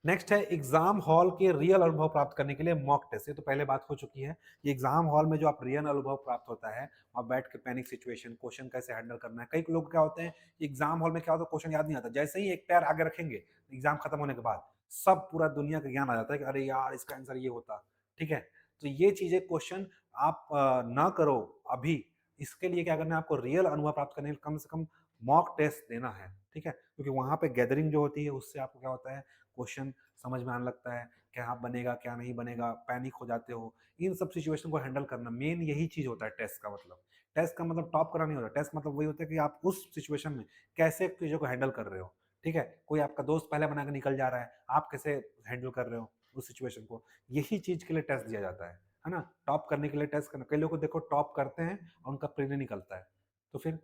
नेक्स्ट है एग्जाम हॉल के रियल अनुभव प्राप्त करने के लिए मॉक टेस्ट। ये तो पहले बात हो चुकी है कि एग्जाम हॉल में जो आप रियल अनुभव प्राप्त होता है, आप बैठ के पैनिक सिचुएशन, क्वेश्चन कैसे हैंडल करना है। कई लोग क्या होते हैं, एग्जाम हॉल में क्या होता है, क्वेश्चन याद नहीं आता, जैसे ही एक पैर आगे रखेंगे एग्जाम खत्म होने के बाद सब पूरा दुनिया का ज्ञान आ जाता है कि अरे यार इसका आंसर ये होता, ठीक है। तो ये चीजें क्वेश्चन आप ना करो अभी। इसके लिए क्या करना है आपको, रियल अनुभव प्राप्त करने के लिए कम से कम मॉक टेस्ट देना है, ठीक है। क्योंकि वहां पे गैदरिंग जो होती है उससे आपको क्या होता है, क्वेश्चन समझ में आने लगता है, क्या बनेगा क्या नहीं बनेगा, पैनिक हो जाते हो। इन सब सिचुएशन को हैंडल करना मेन यही चीज होता है टेस्ट का मतलब। टेस्ट का मतलब टॉप करना नहीं होता, टेस्ट मतलब वही होता है कि आप उस सिचुएशन में कैसे चीजों को हैंडल कर रहे हो, ठीक है। कोई आपका दोस्त पहले बना के निकल जा रहा है, आप कैसे हैंडल कर रहे हो उस सिचुएशन को, यही चीज के लिए टेस्ट दिया जाता है ना। टॉप करने के लिए टेस्ट करना, कई लोग को देखो टॉप करते हैं और उनका प्री नहीं निकलता है, तो फिर,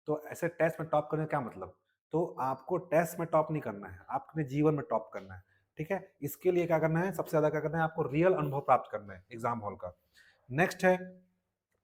तो ऐसे टेस्ट में टॉप करने का क्या मतलब। तो आपको टेस्ट में टॉप नहीं करना है, आपने जीवन में टॉप करना है, ठीक है। इसके लिए क्या करना है, सबसे ज्यादा क्या करना है, आपको रियल अनुभव प्राप्त करना है एग्जाम हॉल का। नेक्स्ट है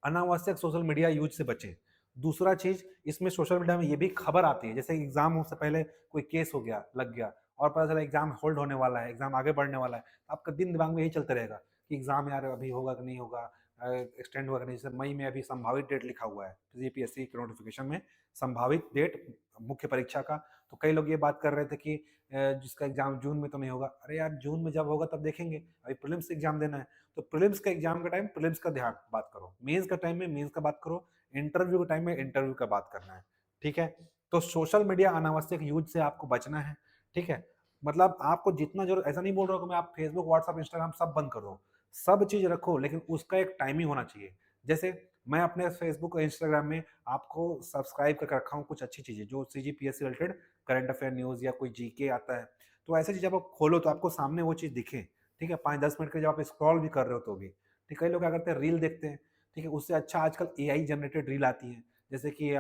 अनावश्यक सोशल मीडिया यूज से बचें। दूसरा चीज, इसमें सोशल मीडिया में ये भी खबर आती है, जैसे एग्जाम से पहले कोई केस हो गया, लग गया, और पता चला एग्जाम होल्ड होने वाला है, एग्जाम आगे बढ़ने वाला है, तो आपका दिन दिमाग में यही चलता रहेगा कि एग्जाम यार अभी होगा कि नहीं होगा, एक्सटेंड होगा कि नहीं। जैसे मई में अभी संभावित डेट लिखा हुआ है यूपीएससी के नोटिफिकेशन में, संभावित डेट मुख्य परीक्षा का। तो कई लोग ये बात कर रहे थे कि जिसका एग्जाम जून में तो नहीं होगा। अरे यार जून में जब होगा तब देखेंगे, अभी प्रीलिम्स एग्जाम देना है। तो प्रीलिम्स का एग्जाम का टाइम प्रीलिम्स का ध्यान बात करो, मेंस का टाइम में मेंस का बात करो, इंटरव्यू का टाइम में इंटरव्यू का बात करना है, ठीक है। तो सोशल मीडिया अनावश्यक यूज से आपको बचना है, ठीक है। मतलब आपको जितना जरूरत, ऐसा नहीं बोल रहा हूँ कि मैं आप फेसबुक व्हाट्सअप इंस्टाग्राम सब बंद कर दो, सब चीज रखो, लेकिन उसका एक टाइमिंग होना चाहिए। जैसे मैं अपने फेसबुक और इंस्टाग्राम में आपको सब्सक्राइब करके रखा हूँ कुछ अच्छी चीजें जो सीजीपीएस से रिलेटेड, करंट अफेयर न्यूज या कोई जीके आता है, तो ऐसी चीज आप खोलो तो आपको सामने वो चीज दिखे, ठीक है। 5-10 मिनट के जब आप स्क्रॉल भी कर रहे हो तो भी, ठीक है। कई लोग क्या करते हैं, रील देखते हैं, ठीक है। उससे अच्छा आजकल एआई जनरेटेड रील आती है, जैसे कि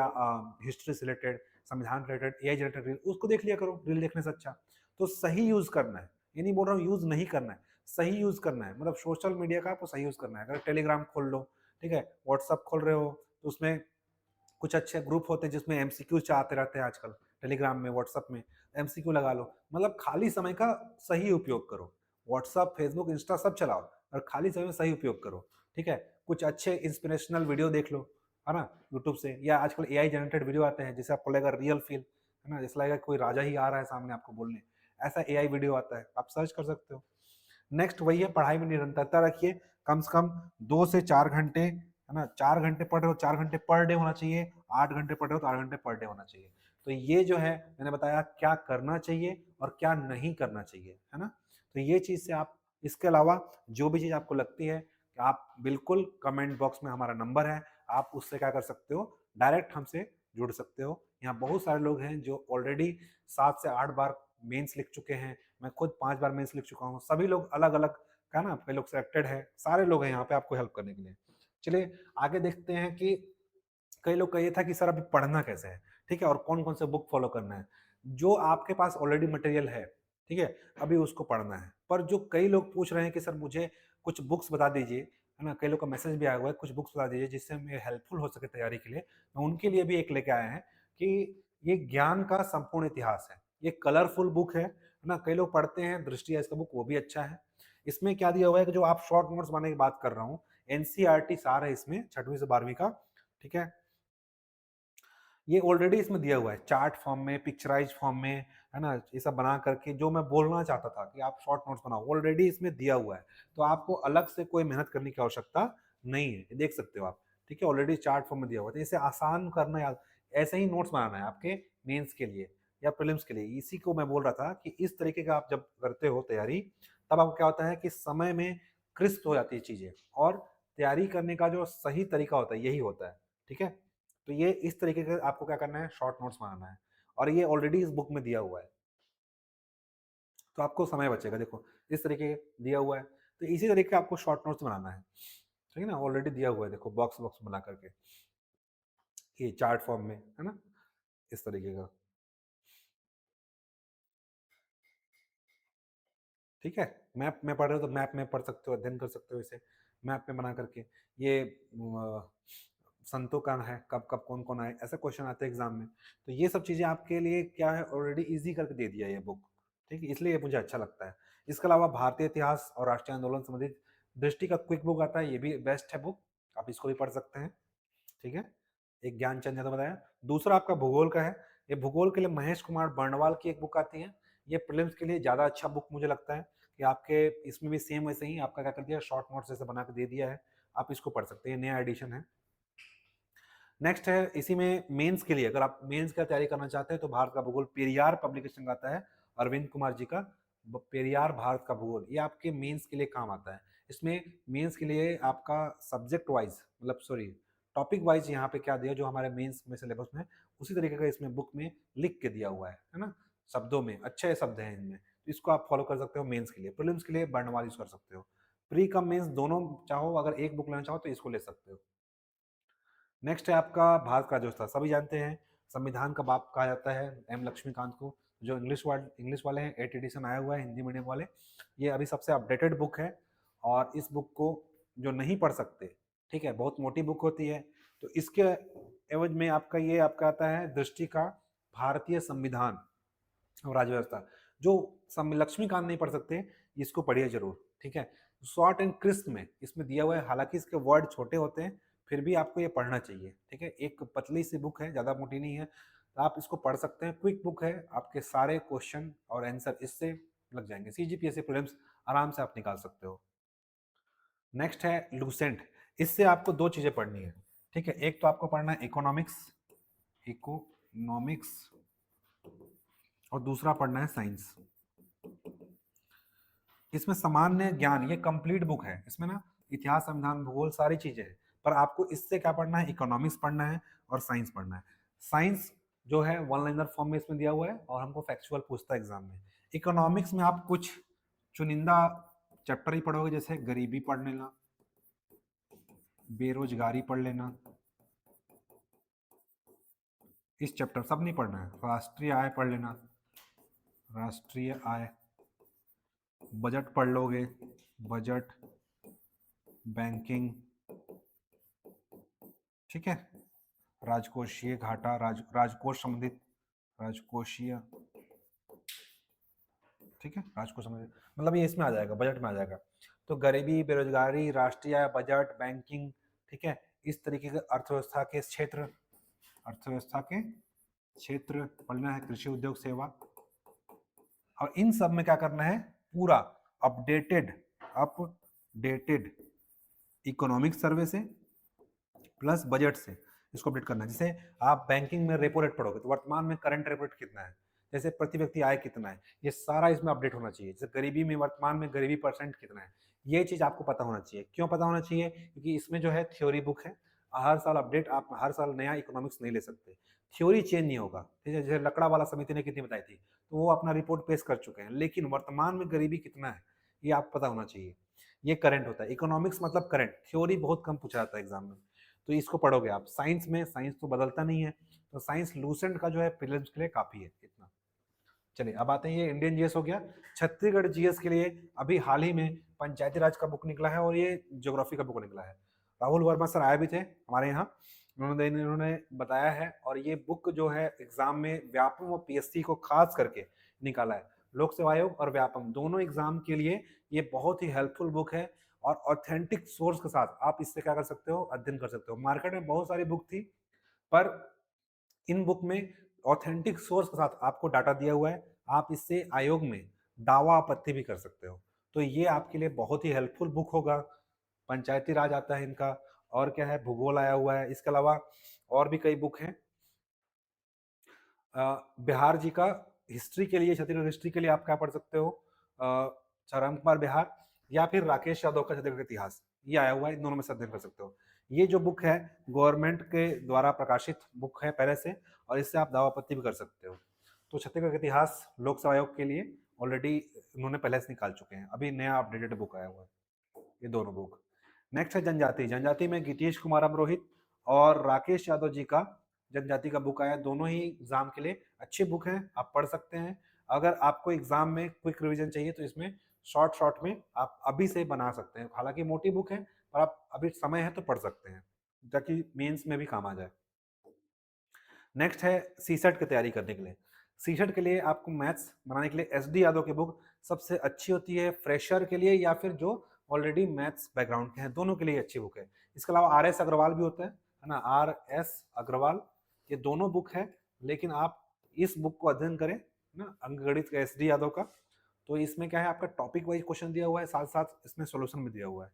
हिस्ट्री से रिलेटेड, संविधान रिलेटेड एआई जनरेटेड रील, उसको देख लिया करो रील देखने से अच्छा। तो सही यूज करना है, ये नहीं बोल रहा हूँ यूज नहीं करना है, सही यूज करना है। मतलब सोशल मीडिया का आपको सही यूज करना है। अगर टेलीग्राम खोल लो, ठीक है, व्हाट्सअप खोल रहे हो तो उसमें कुछ अच्छे ग्रुप होते हैं जिसमें एमसीक्यू आते रहते हैं आजकल, टेलीग्राम में, व्हाट्सअप में एमसीक्यू लगा लो। मतलब खाली समय का सही उपयोग करो, व्हाट्सअप, फेसबुक, इंस्टा सब चलाओ, और खाली समय में सही उपयोग करो, ठीक है। कुछ अच्छे इंस्पिरेशनल वीडियो देख लो, है ना, यूट्यूब से, या आजकल एआई जनरेटेड वीडियो आते हैं जिससे आपको लगेगा रियल फील, है ना, जैसे लगेगा कोई राजा ही आ रहा है सामने आपको बोलने, ऐसा एआई वीडियो आता है, आप सर्च कर सकते हो। नेक्स्ट वही है, पढ़ाई में निरंतरता रखिए, कम से कम 2 से 4 घंटे, है ना, 4 घंटे पढ़ रहे हो 4 घंटे पर डे होना चाहिए, 8 घंटे पढ़ रहे हो तो 8 घंटे पर डे होना चाहिए। तो ये जो है मैंने बताया क्या करना चाहिए और क्या नहीं करना चाहिए, है ना। तो ये चीज से आप, इसके अलावा जो भी चीज आपको लगती है कि आप बिल्कुल कमेंट बॉक्स में हमारा नंबर है, आप उससे क्या कर सकते हो, डायरेक्ट हमसे जुड़ सकते हो। यहाँ बहुत सारे लोग हैं जो ऑलरेडी 7 से 8 बार मेंस लिख चुके हैं, मैं खुद 5 बार मेंस लिख चुका हूँ, सभी लोग अलग अलग का ना, कई लोग सिलेक्टेड है, सारे लोग हैं यहाँ पे आपको हेल्प करने के लिए। चलिए आगे देखते हैं कि कई लोग का ये था कि सर अभी पढ़ना कैसे है, ठीक है, और कौन कौन से बुक फॉलो करना है। जो आपके पास ऑलरेडी मटेरियल है, ठीक है, अभी उसको पढ़ना है। पर जो कई लोग पूछ रहे हैं कि सर मुझे कुछ बुक्स बता दीजिए, है ना, कई लोग का मैसेज भी आया हुआ है, कुछ बुक्स बता दीजिए जिससे हमें हेल्पफुल हो सके तैयारी के लिए, तो उनके लिए भी एक लेके आए हैं कि ये ज्ञान का संपूर्ण इतिहास है। ये कलरफुल बुक है ना, कई लोग पढ़ते हैं, दृष्टि है इसका बुक, वो भी अच्छा है। इसमें क्या दिया हुआ है कि जो आप शॉर्ट नोट्स बनाने की बात कर रहा हूँ, एनसीईआरटी सार है इसमें 6वीं से 12वीं का, ठीक है। ये ऑलरेडी इसमें दिया हुआ है चार्ट फॉर्म में, पिक्चराइज फॉर्म में, है ना, ये सब बना करके जो मैं बोलना चाहता था कि आप शॉर्ट नोट्स बनाओ, ऑलरेडी इसमें दिया हुआ है। तो आपको अलग से कोई मेहनत करने की आवश्यकता नहीं है, देख सकते हो आप, ठीक है, ऑलरेडी चार्ट फॉर्म में दिया हुआ है। तो इसे आसान करना याद, ऐसे ही नोट्स बनाना है आपके मेंस के लिए या प्रीलिम्स के लिए। इसी को मैं बोल रहा था कि इस तरीके का आप जब करते हो तैयारी, तब आपको क्या होता है कि समय में क्रिस्प हो जाती है चीजें, और तैयारी करने का जो सही तरीका होता है यही होता है, ठीक है। तो ये इस तरीके का आपको क्या करना है, शॉर्ट नोट्स बनाना है, और ये ऑलरेडी इस बुक में दिया हुआ है, तो आपको समय बचेगा। देखो इस तरीके दिया हुआ है, तो इसी तरीके का आपको शॉर्ट नोट्स बनाना है, ठीक है ना, ऑलरेडी दिया हुआ है, देखो बॉक्स बॉक्स बना करके, ये चार्ट फॉर्म में, है ना, इस तरीके का, ठीक है। मैप में पढ़ रहे हो तो मैप में पढ़ सकते हो, अध्ययन कर सकते हो इसे मैप में बना करके। ये संतों का है, कब कब कौन कौन आए, ऐसे क्वेश्चन आते हैं एग्जाम में। तो ये सब चीज़ें आपके लिए क्या है, ऑलरेडी इजी करके दे दिया ये बुक, ठीक है, इसलिए ये मुझे अच्छा लगता है। इसके अलावा भारतीय इतिहास और राष्ट्रीय आंदोलन संबंधित दृष्टि का क्विक बुक आता है, ये भी बेस्ट है बुक, आप इसको भी पढ़ सकते हैं, ठीक है। एक ज्ञानचंद यादव बताया। दूसरा आपका भूगोल का है, ये भूगोल के लिए महेश कुमार बर्णवाल की एक बुक आती है, ये प्रीलिम्स के लिए ज़्यादा अच्छा बुक मुझे लगता है, कि आपके इसमें भी सेम वैसे ही आपका क्या कर दिया, शॉर्ट नोट्स जैसे बना के दे दिया है, आप इसको पढ़ सकते हैं, नया एडिशन है। नेक्स्ट है इसी में मेंस के लिए, अगर आप मेंस का तैयारी करना चाहते हैं तो भारत का भूगोल पेरियार पब्लिकेशन का आता है, अरविंद कुमार जी का पेरियार भारत का भूगोल, ये आपके मेंस के लिए काम आता है। इसमें मेंस के लिए आपका सब्जेक्ट वाइज, मतलब सॉरी टॉपिक वाइज यहाँ पे क्या दिया, जो हमारे मेंस में सिलेबस में उसी तरीके का इसमें बुक में लिख के दिया हुआ है ना, शब्दों में, अच्छे शब्द हैं इनमें, तो इसको आप फॉलो कर सकते हो मेंस के लिए। प्रीलिम्स के लिए वर्णमाला यूज कर सकते हो, प्री कम मेंस दोनों चाहो, अगर एक बुक लेना चाहो तो इसको ले सकते हो। नेक्स्ट है आपका भारत का जो था, सभी जानते हैं संविधान का बाप कहा जाता है एम लक्ष्मीकांत को, जो इंग्लिश वाले हैं, 8 एडिशन आया हुआ है हिंदी मीडियम वाले, ये अभी सबसे अपडेटेड बुक है। और इस बुक को जो नहीं पढ़ सकते, ठीक है, बहुत मोटी बुक होती है, तो इसके एवज में आपका ये आपका आता है दृष्टि का भारतीय संविधान और राज्य व्यवस्था, जो लक्ष्मीकांत नहीं पढ़ सकते, इसको पढ़िए जरूर, ठीक है। शॉर्ट एंड क्रिस्प में इसमें दिया हुआ है, हालांकि इसके वर्ड छोटे होते हैं, फिर भी आपको ये पढ़ना चाहिए, ठीक है। एक पतली सी बुक है, ज़्यादा मोटी नहीं है, तो आप इसको पढ़ सकते हैं, क्विक बुक है, आपके सारे क्वेश्चन और आंसर इससे लग जाएंगे, सीजीपीएससी प्रीलिम्स आराम से आप निकाल सकते हो। नेक्स्ट है लूसेंट, इससे आपको दो चीज़ें पढ़नी है, ठीक है। एक तो आपको पढ़ना है इकोनॉमिक्स, इकोनॉमिक्स, और दूसरा पढ़ना है साइंस। इसमें सामान्य ज्ञान, ये कंप्लीट बुक है, इसमें ना इतिहास, संविधान, भूगोल सारी चीजें हैं, पर आपको इससे क्या पढ़ना है, इकोनॉमिक्स पढ़ना है और साइंस पढ़ना है। साइंस जो है वन लाइनर फॉर्म में इसमें दिया हुआ है, और हमको फैक्चुअल पूछता है एग्जाम में। इकोनॉमिक्स में आप कुछ चुनिंदा चैप्टर ही पढ़ोगे, जैसे गरीबी पढ़ लेना, बेरोजगारी पढ़ लेना, इस चैप्टर सब नहीं पढ़ना है। राष्ट्रीय आय पढ़ लेना, राष्ट्रीय आय, बजट पढ़ लोगे, बजट, बैंकिंग, ठीक है, राजकोषीय घाटा, राजकोष संबंधित, राजकोषीय, ठीक है, राजकोष संबंधित, मतलब ये इसमें आ जाएगा, बजट में आ जाएगा। तो गरीबी, बेरोजगारी, राष्ट्रीय आय, बजट, बैंकिंग, ठीक है, इस तरीके के अर्थव्यवस्था के क्षेत्र, अर्थव्यवस्था के क्षेत्र पढ़ना है, कृषि, उद्योग, सेवा, और इन सब में क्या करना है, पूरा अपडेटेड, अपडेटेड इकोनॉमिक सर्वे से प्लस बजट से इसको अपडेट करना है। जैसे आप बैंकिंग में रेपो रेट पढ़ोगे तो वर्तमान में करंट रेपो रेट कितना है, जैसे प्रति व्यक्ति आय कितना है, ये सारा इसमें अपडेट होना चाहिए। जैसे गरीबी में वर्तमान में गरीबी परसेंट कितना है, ये चीज आपको पता होना चाहिए। क्यों पता होना चाहिए, क्योंकि इसमें जो है थ्योरी बुक है, हर साल अपडेट, आप हर साल नया इकोनॉमिक्स नहीं ले सकते, थ्योरी चेंज नहीं होगा, ठीक है। जैसे लकड़ा वाला समिति ने कितनी बताई थी, तो वो अपना रिपोर्ट पेश कर चुके हैं, लेकिन वर्तमान में गरीबी कितना है ये आपको पता होना चाहिए। ये करंट होता है, इकोनॉमिक्स मतलब करंट, थ्योरी बहुत कम पूछा जाता है एग्जाम में, तो इसको पढ़ोगे आप। साइंस में, साइंस तो बदलता नहीं है, तो साइंस लूसेंट का जो है प्रीलिम्स के लिए काफी है इतना। चलिए अब आते हैं, ये इंडियन जीएस हो गया। छत्तीसगढ़ जीएस के लिए अभी हाल ही में पंचायती राज का बुक निकला है, और ये ज्योग्राफी का बुक निकला है। राहुल वर्मा सर आए भी थे हमारे यहाँ, उन्होंने बताया है, और ये बुक जो है एग्जाम में व्यापम और पीएससी को खास करके निकाला है। लोक सेवा आयोग और व्यापम दोनों एग्जाम के लिए ये बहुत ही हेल्पफुल बुक है और ऑथेंटिक सोर्स के साथ आप इससे क्या कर सकते हो, अध्ययन कर सकते हो। मार्केट में बहुत सारी बुक थी, पर इन बुक में ऑथेंटिक सोर्स के साथ आपको डाटा दिया हुआ है। आप इससे आयोग में दावा आपत्ति भी कर सकते हो, तो ये आपके लिए बहुत ही हेल्पफुल बुक होगा। पंचायती राज आता है इनका, और क्या है, भूगोल आया हुआ है। इसके अलावा और भी कई बुक हैं। बिहार जी का हिस्ट्री के लिए, छत्तीसगढ़ हिस्ट्री के लिए आप क्या पढ़ सकते हो, चरण कुमार बिहार या फिर राकेश यादव का छत्तीसगढ़ इतिहास, ये आया हुआ है, इन दोनों में से अध्ययन कर सकते हो। ये जो बुक है गवर्नमेंट के द्वारा प्रकाशित बुक है पहले से, और इससे आप दावापत्ति भी कर सकते हो। तो छत्तीसगढ़ का इतिहास लोक सेवा आयोग के लिए ऑलरेडी उन्होंने पहले से निकाल चुके हैं, अभी नया अपडेटेड बुक आया हुआ है ये दोनों बुक। नेक्स्ट है जनजाति। जनजाति में गिरीश कुमार अमरोहित और राकेश यादव जी का जनजाति का बुक आया। दोनों ही एग्जाम के लिए अच्छे बुक हैं, आप पढ़ सकते हैं। अगर आपको एग्जाम में क्विक रिवीजन चाहिए तो इसमें शॉर्ट शॉर्ट में आप अभी से बना सकते हैं। हालांकि मोटी बुक है, पर आप अभी समय है तो पढ़ सकते हैं, ताकि मेंस में भी काम आ जाए। नेक्स्ट है सीसेट की तैयारी करने के लिए। सीसेट के लिए आपको मैथ्स बनाने के लिए एस डी यादव की बुक सबसे अच्छी होती है, फ्रेशर के लिए या फिर जो ऑलरेडी मैथ्स बैकग्राउंड के हैं, दोनों के लिए अच्छी बुक है। इसके अलावा आर एस अग्रवाल भी होता है ना, आर एस अग्रवाल, ये दोनों बुक है। लेकिन आप इस बुक को अध्ययन करें ना, अंकगणित का एस डी यादव का, तो इसमें क्या है, आपका टॉपिक वाइज क्वेश्चन दिया हुआ है, साथ साथ इसमें सोल्यूशन भी दिया हुआ है।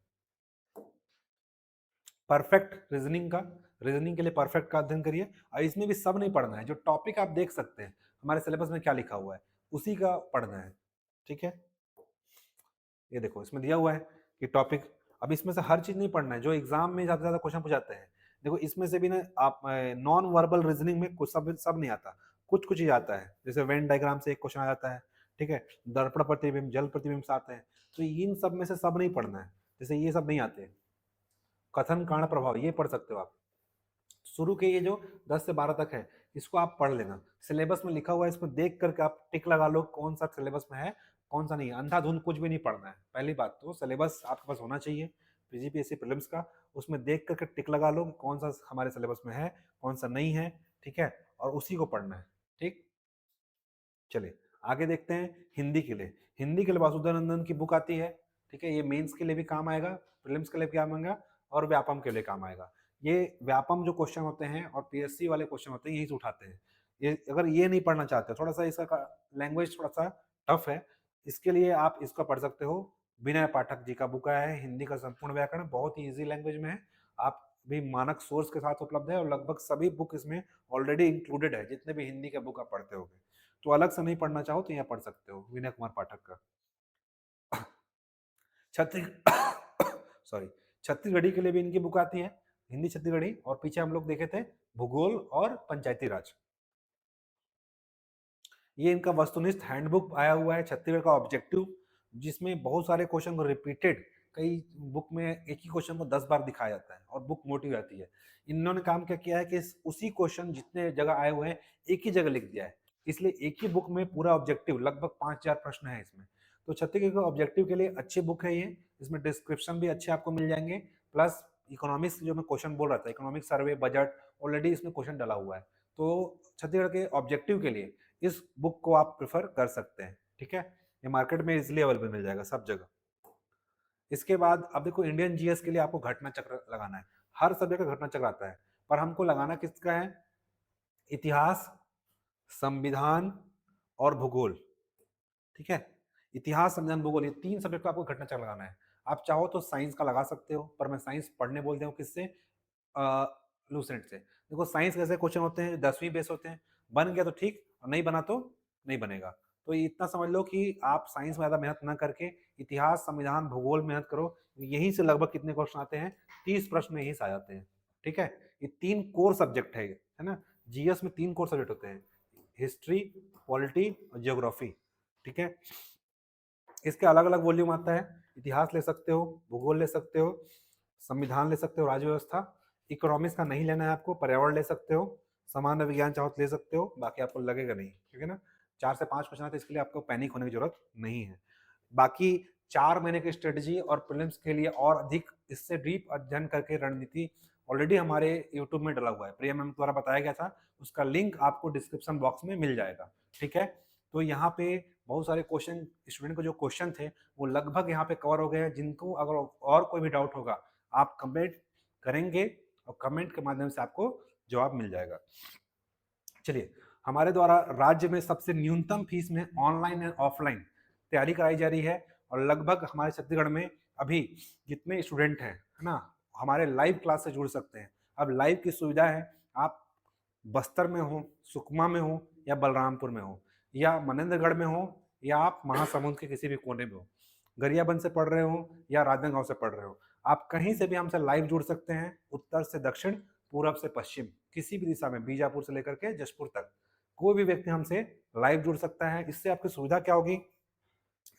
परफेक्ट रीजनिंग का, रीजनिंग के लिए परफेक्ट का अध्ययन करिए। और इसमें भी सब नहीं पढ़ना है, जो टॉपिक आप देख सकते हैं हमारे सिलेबस में क्या लिखा हुआ है उसी का पढ़ना है, ठीक है। ये देखो इसमें दिया हुआ है कि टॉपिक, अब इसमें से हर चीज नहीं पढ़ना है जो एग्जाम में ज्यादा ज्यादा क्वेश्चन पूछाते हैं। देखो इसमें से भी ना, आप नॉन वर्बल रीजनिंग में कुछ सब नहीं आता, कुछ कुछ ही आता है। जैसे वेन डायग्राम से एक क्वेश्चन आ जाता है, ठीक है, दर्पण प्रतिबिंब, जल प्रतिबिंब से आते हैं, तो इन सब में से सब नहीं पढ़ना है। जैसे ये सब नहीं आते, कथन कारण प्रभाव ये पढ़ सकते हो आप। शुरू के ये जो 10 से 12 तक है इसको आप पढ़ लेना, सिलेबस में लिखा हुआ है, इसमें देख करके आप टिक लगा लो कौन सा सिलेबस में है कौन सा नहीं है। अंधाधुंध कुछ भी नहीं पढ़ना है। पहली बात तो सिलेबस आपके पास होना चाहिए पीजीपीएससी प्रीलिम्स का, उसमें देख करके टिक लगा लो कि कौन सा हमारे सिलेबस में है कौन सा नहीं है, ठीक है, और उसी को पढ़ना है, ठीक। चलिए आगे देखते हैं हिंदी के लिए। हिंदी के लिए वासुदेवानंदन की बुक आती है, ठीक है, ये मेंस के लिए भी काम आएगा, प्रीलिम्स के लिए भी काम आएगा और व्यापम के लिए काम आएगा। ये व्यापम जो क्वेश्चन होते हैं और पीएससी वाले क्वेश्चन होते हैं यही से उठाते हैं। ये अगर ये नहीं पढ़ना चाहते, थोड़ा सा इसका लैंग्वेज थोड़ा सा टफ है, इसके लिए आप इसको पढ़ सकते हो। विनय पाठक जी का बुक आया है हिंदी का संपूर्ण व्याकरण, बहुत ही ईजी लैंग्वेज में है। आप भी मानक सोर्स के साथ उपलब्ध है और लगभग सभी बुक इसमें ऑलरेडी इंक्लूडेड है, जितने भी हिंदी के बुक आप पढ़ते होगे। तो अलग से नहीं पढ़ना चाहो तो यहाँ पढ़ सकते हो विनय कुमार पाठक का। छत्तीस सॉरी छत्तीसगढ़ी के लिए भी इनकी बुक आती है, हिंदी छत्तीसगढ़ी, और पीछे हम लोग देखे थे भूगोल और पंचायती राज। ये इनका वस्तुनिष्ठ हैंडबुक आया हुआ है छत्तीसगढ़ का ऑब्जेक्टिव, जिसमें बहुत सारे क्वेश्चन को रिपीटेड, कई बुक में एक ही क्वेश्चन को 10 बार दिखाया जाता है और बुक मोटी हो जाती है। इन्होंने काम क्या किया है कि उसी क्वेश्चन जितने जगह आए हुए हैं एक ही जगह लिख दिया है, इसलिए एक ही बुक में पूरा ऑब्जेक्टिव लगभग 5,000 प्रश्न है इसमें। तो छत्तीसगढ़ के ऑब्जेक्टिव के लिए अच्छी बुक है ये, इसमें डिस्क्रिप्शन भी अच्छे आपको मिल जाएंगे, प्लस इकोनॉमिक्स जो मैं क्वेश्चन बोल रहा था, इकोनॉमिक सर्वे बजट ऑलरेडी इसमें क्वेश्चन डाला हुआ है। तो छत्तीसगढ़ के ऑब्जेक्टिव के लिए इस बुक को आप प्रेफर कर सकते हैं, ठीक है। ये मार्केट में इजिली अवेलेबल मिल जाएगा सब जगह। इसके बाद अब देखो इंडियन जीएस के लिए आपको घटना चक्र लगाना है। हर सब्जेक्ट का घटना चक्र आता है, पर हमको लगाना किसका है, इतिहास, संविधान और भूगोल, ठीक है। इतिहास, संविधान, भूगोल, ये 3 सब्जेक्ट को आपको घटना चक्र लगाना है। आप चाहो तो साइंस का लगा सकते हो, पर मैं साइंस पढ़ने बोल रहा हूँ किससे, लूसेंट से। देखो साइंस कैसे क्वेश्चन होते हैं 10वीं बेस होते हैं, बन गया तो ठीक और नहीं बना तो नहीं बनेगा। तो इतना समझ लो कि आप साइंस में ज़्यादा मेहनत ना करके इतिहास, संविधान, भूगोल मेहनत करो। यहीं से लगभग कितने क्वेश्चन आते हैं, 30 प्रश्न यहीं से आ जाते हैं, ठीक है। ये 3 कोर सब्जेक्ट है ना, जीएस में 3 कोर सब्जेक्ट होते हैं, हिस्ट्री, पॉलिटी और जियोग्राफी, ठीक है। इसके अलग अलग वॉल्यूम आता है, इतिहास ले सकते हो, भूगोल ले सकते हो, संविधान ले सकते हो, राज्य व्यवस्था, इकोनॉमिक्स का नहीं लेना है आपको, पर्यावरण ले सकते हो, सामान्य विज्ञान चाहो तो ले सकते हो, बाकी आपको लगेगा नहीं, ठीक है ना। 4 से 5 क्वेश्चन आते हैं, इसके लिए आपको पैनिक होने की जरूरत नहीं है। बाकी 4 महीने की स्ट्रेटजी और प्रीलिम्स के लिए और अधिक इससे डीप अध्ययन करके रणनीति ऑलरेडी हमारे यूट्यूब में डला हुआ है, प्रिया मैम द्वारा बताया गया था, उसका लिंक आपको डिस्क्रिप्शन बॉक्स में मिल जाएगा, ठीक है। तो यहाँ पे बहुत सारे क्वेश्चन स्टूडेंट को जो क्वेश्चन थे वो लगभग यहाँ पे कवर हो गए हैं। जिनको अगर और कोई भी डाउट होगा आप कमेंट करेंगे और कमेंट के माध्यम से आपको जवाब मिल जाएगा। चलिए, हमारे द्वारा राज्य में सबसे न्यूनतम फीस में ऑनलाइन एंड ऑफलाइन तैयारी कराई जा रही है और लगभग हमारे छत्तीसगढ़ में अभी जितने स्टूडेंट हैं, है ना, हमारे लाइव क्लास से जुड़ सकते हैं। अब लाइव की सुविधा है, आप बस्तर में हो, सुकमा में हो या बलरामपुर में हो या मनेन्द्रगढ़ में हो या आप महासमुंद के किसी भी कोने में हो, गरियाबंद से पढ़ रहे हो या राजनांदगांव से पढ़ रहे हो, आप कहीं से भी हमसे लाइव जुड़ सकते हैं। उत्तर से दक्षिण, पूरब से पश्चिम, किसी भी दिशा में, बीजापुर से लेकर के जशपुर तक कोई भी व्यक्ति हमसे लाइव जुड़ सकता है। इससे आपकी सुविधा क्या होगी,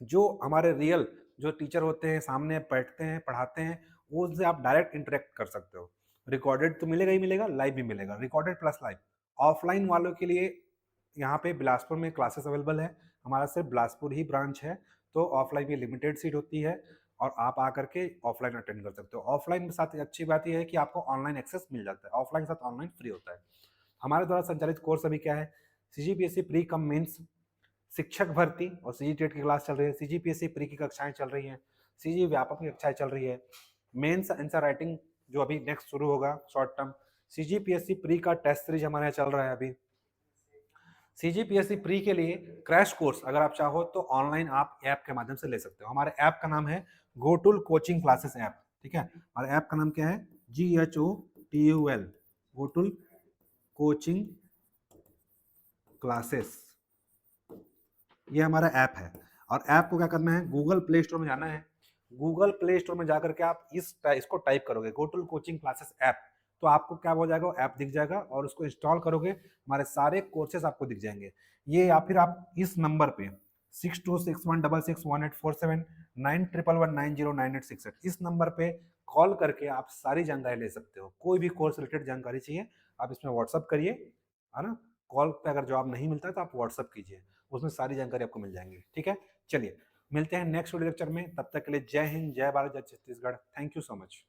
जो हमारे रियल जो टीचर होते हैं सामने बैठते हैं पढ़ाते हैं, वो उनसे आप डायरेक्ट इंटरेक्ट कर सकते हो। रिकॉर्डेड तो मिलेगा ही मिलेगा, लाइव भी मिलेगा, रिकॉर्डेड प्लस लाइव। ऑफलाइन वालों के लिए यहाँ पे बिलासपुर में क्लासेस अवेलेबल है, हमारा सिर्फ बिलासपुर ही ब्रांच है, तो ऑफलाइन में लिमिटेड सीट होती है और आप आकर के ऑफलाइन अटेंड कर सकते हो। ऑफलाइन के साथ अच्छी बात यह है कि आपको ऑनलाइन एक्सेस मिल जाता है, ऑफलाइन के साथ ऑनलाइन फ्री होता है। हमारे द्वारा संचालित कोर्स अभी क्या है, सीजीपीएससी प्री कम मेंस, शिक्षक भर्ती और सीजी टेट की क्लास चल रही है, सीजीपीएससी प्री की कक्षाएं चल रही हैं, सीजी व्यापक की कक्षाएं चल रही है, मेंस आंसर राइटिंग जो अभी नेक्स्ट शुरू होगा शॉर्ट टर्म, सीजीपीएससी प्री का टेस्ट सीरीज हमारे यहाँ चल रहा है अभी। सीजीपीएससी प्री के लिए क्रैश कोर्स अगर आप चाहो तो ऑनलाइन आप ऐप के माध्यम से ले सकते हो। हमारे ऐप का नाम है गोटुल कोचिंग क्लासेस ऐप, ठीक है। हमारे ऐप का नाम क्या है, GHOTUL, गोटुल कोचिंग क्लासेस, ये हमारा ऐप है। और ऐप को क्या करना है, गूगल प्ले स्टोर में जाना है। गूगल प्ले स्टोर में जाकर के आप इसको टाइप करोगे गोटुल कोचिंग क्लासेस ऐप, तो आपको क्या हो जाएगा, ऐप दिख जाएगा और उसको इंस्टॉल करोगे, हमारे सारे कोर्सेज आपको दिख जाएंगे। ये या फिर आप इस नंबर पे 6261661847 9111909868 इस नंबर पे कॉल करके आप सारी जानकारी ले सकते हो। कोई भी कोर्स रिलेटेड जानकारी चाहिए आप इसमें व्हाट्सअप करिए, है ना। कॉल पे अगर जवाब नहीं मिलता है तो आप व्हाट्सअप कीजिए, उसमें सारी जानकारी आपको मिल जाएंगी, ठीक है। चलिए मिलते हैं नेक्स्ट वीडियो लेक्चर में, तब तक के लिए जय हिंद, जय भारत, जय Chhattisgarh. Thank you so much.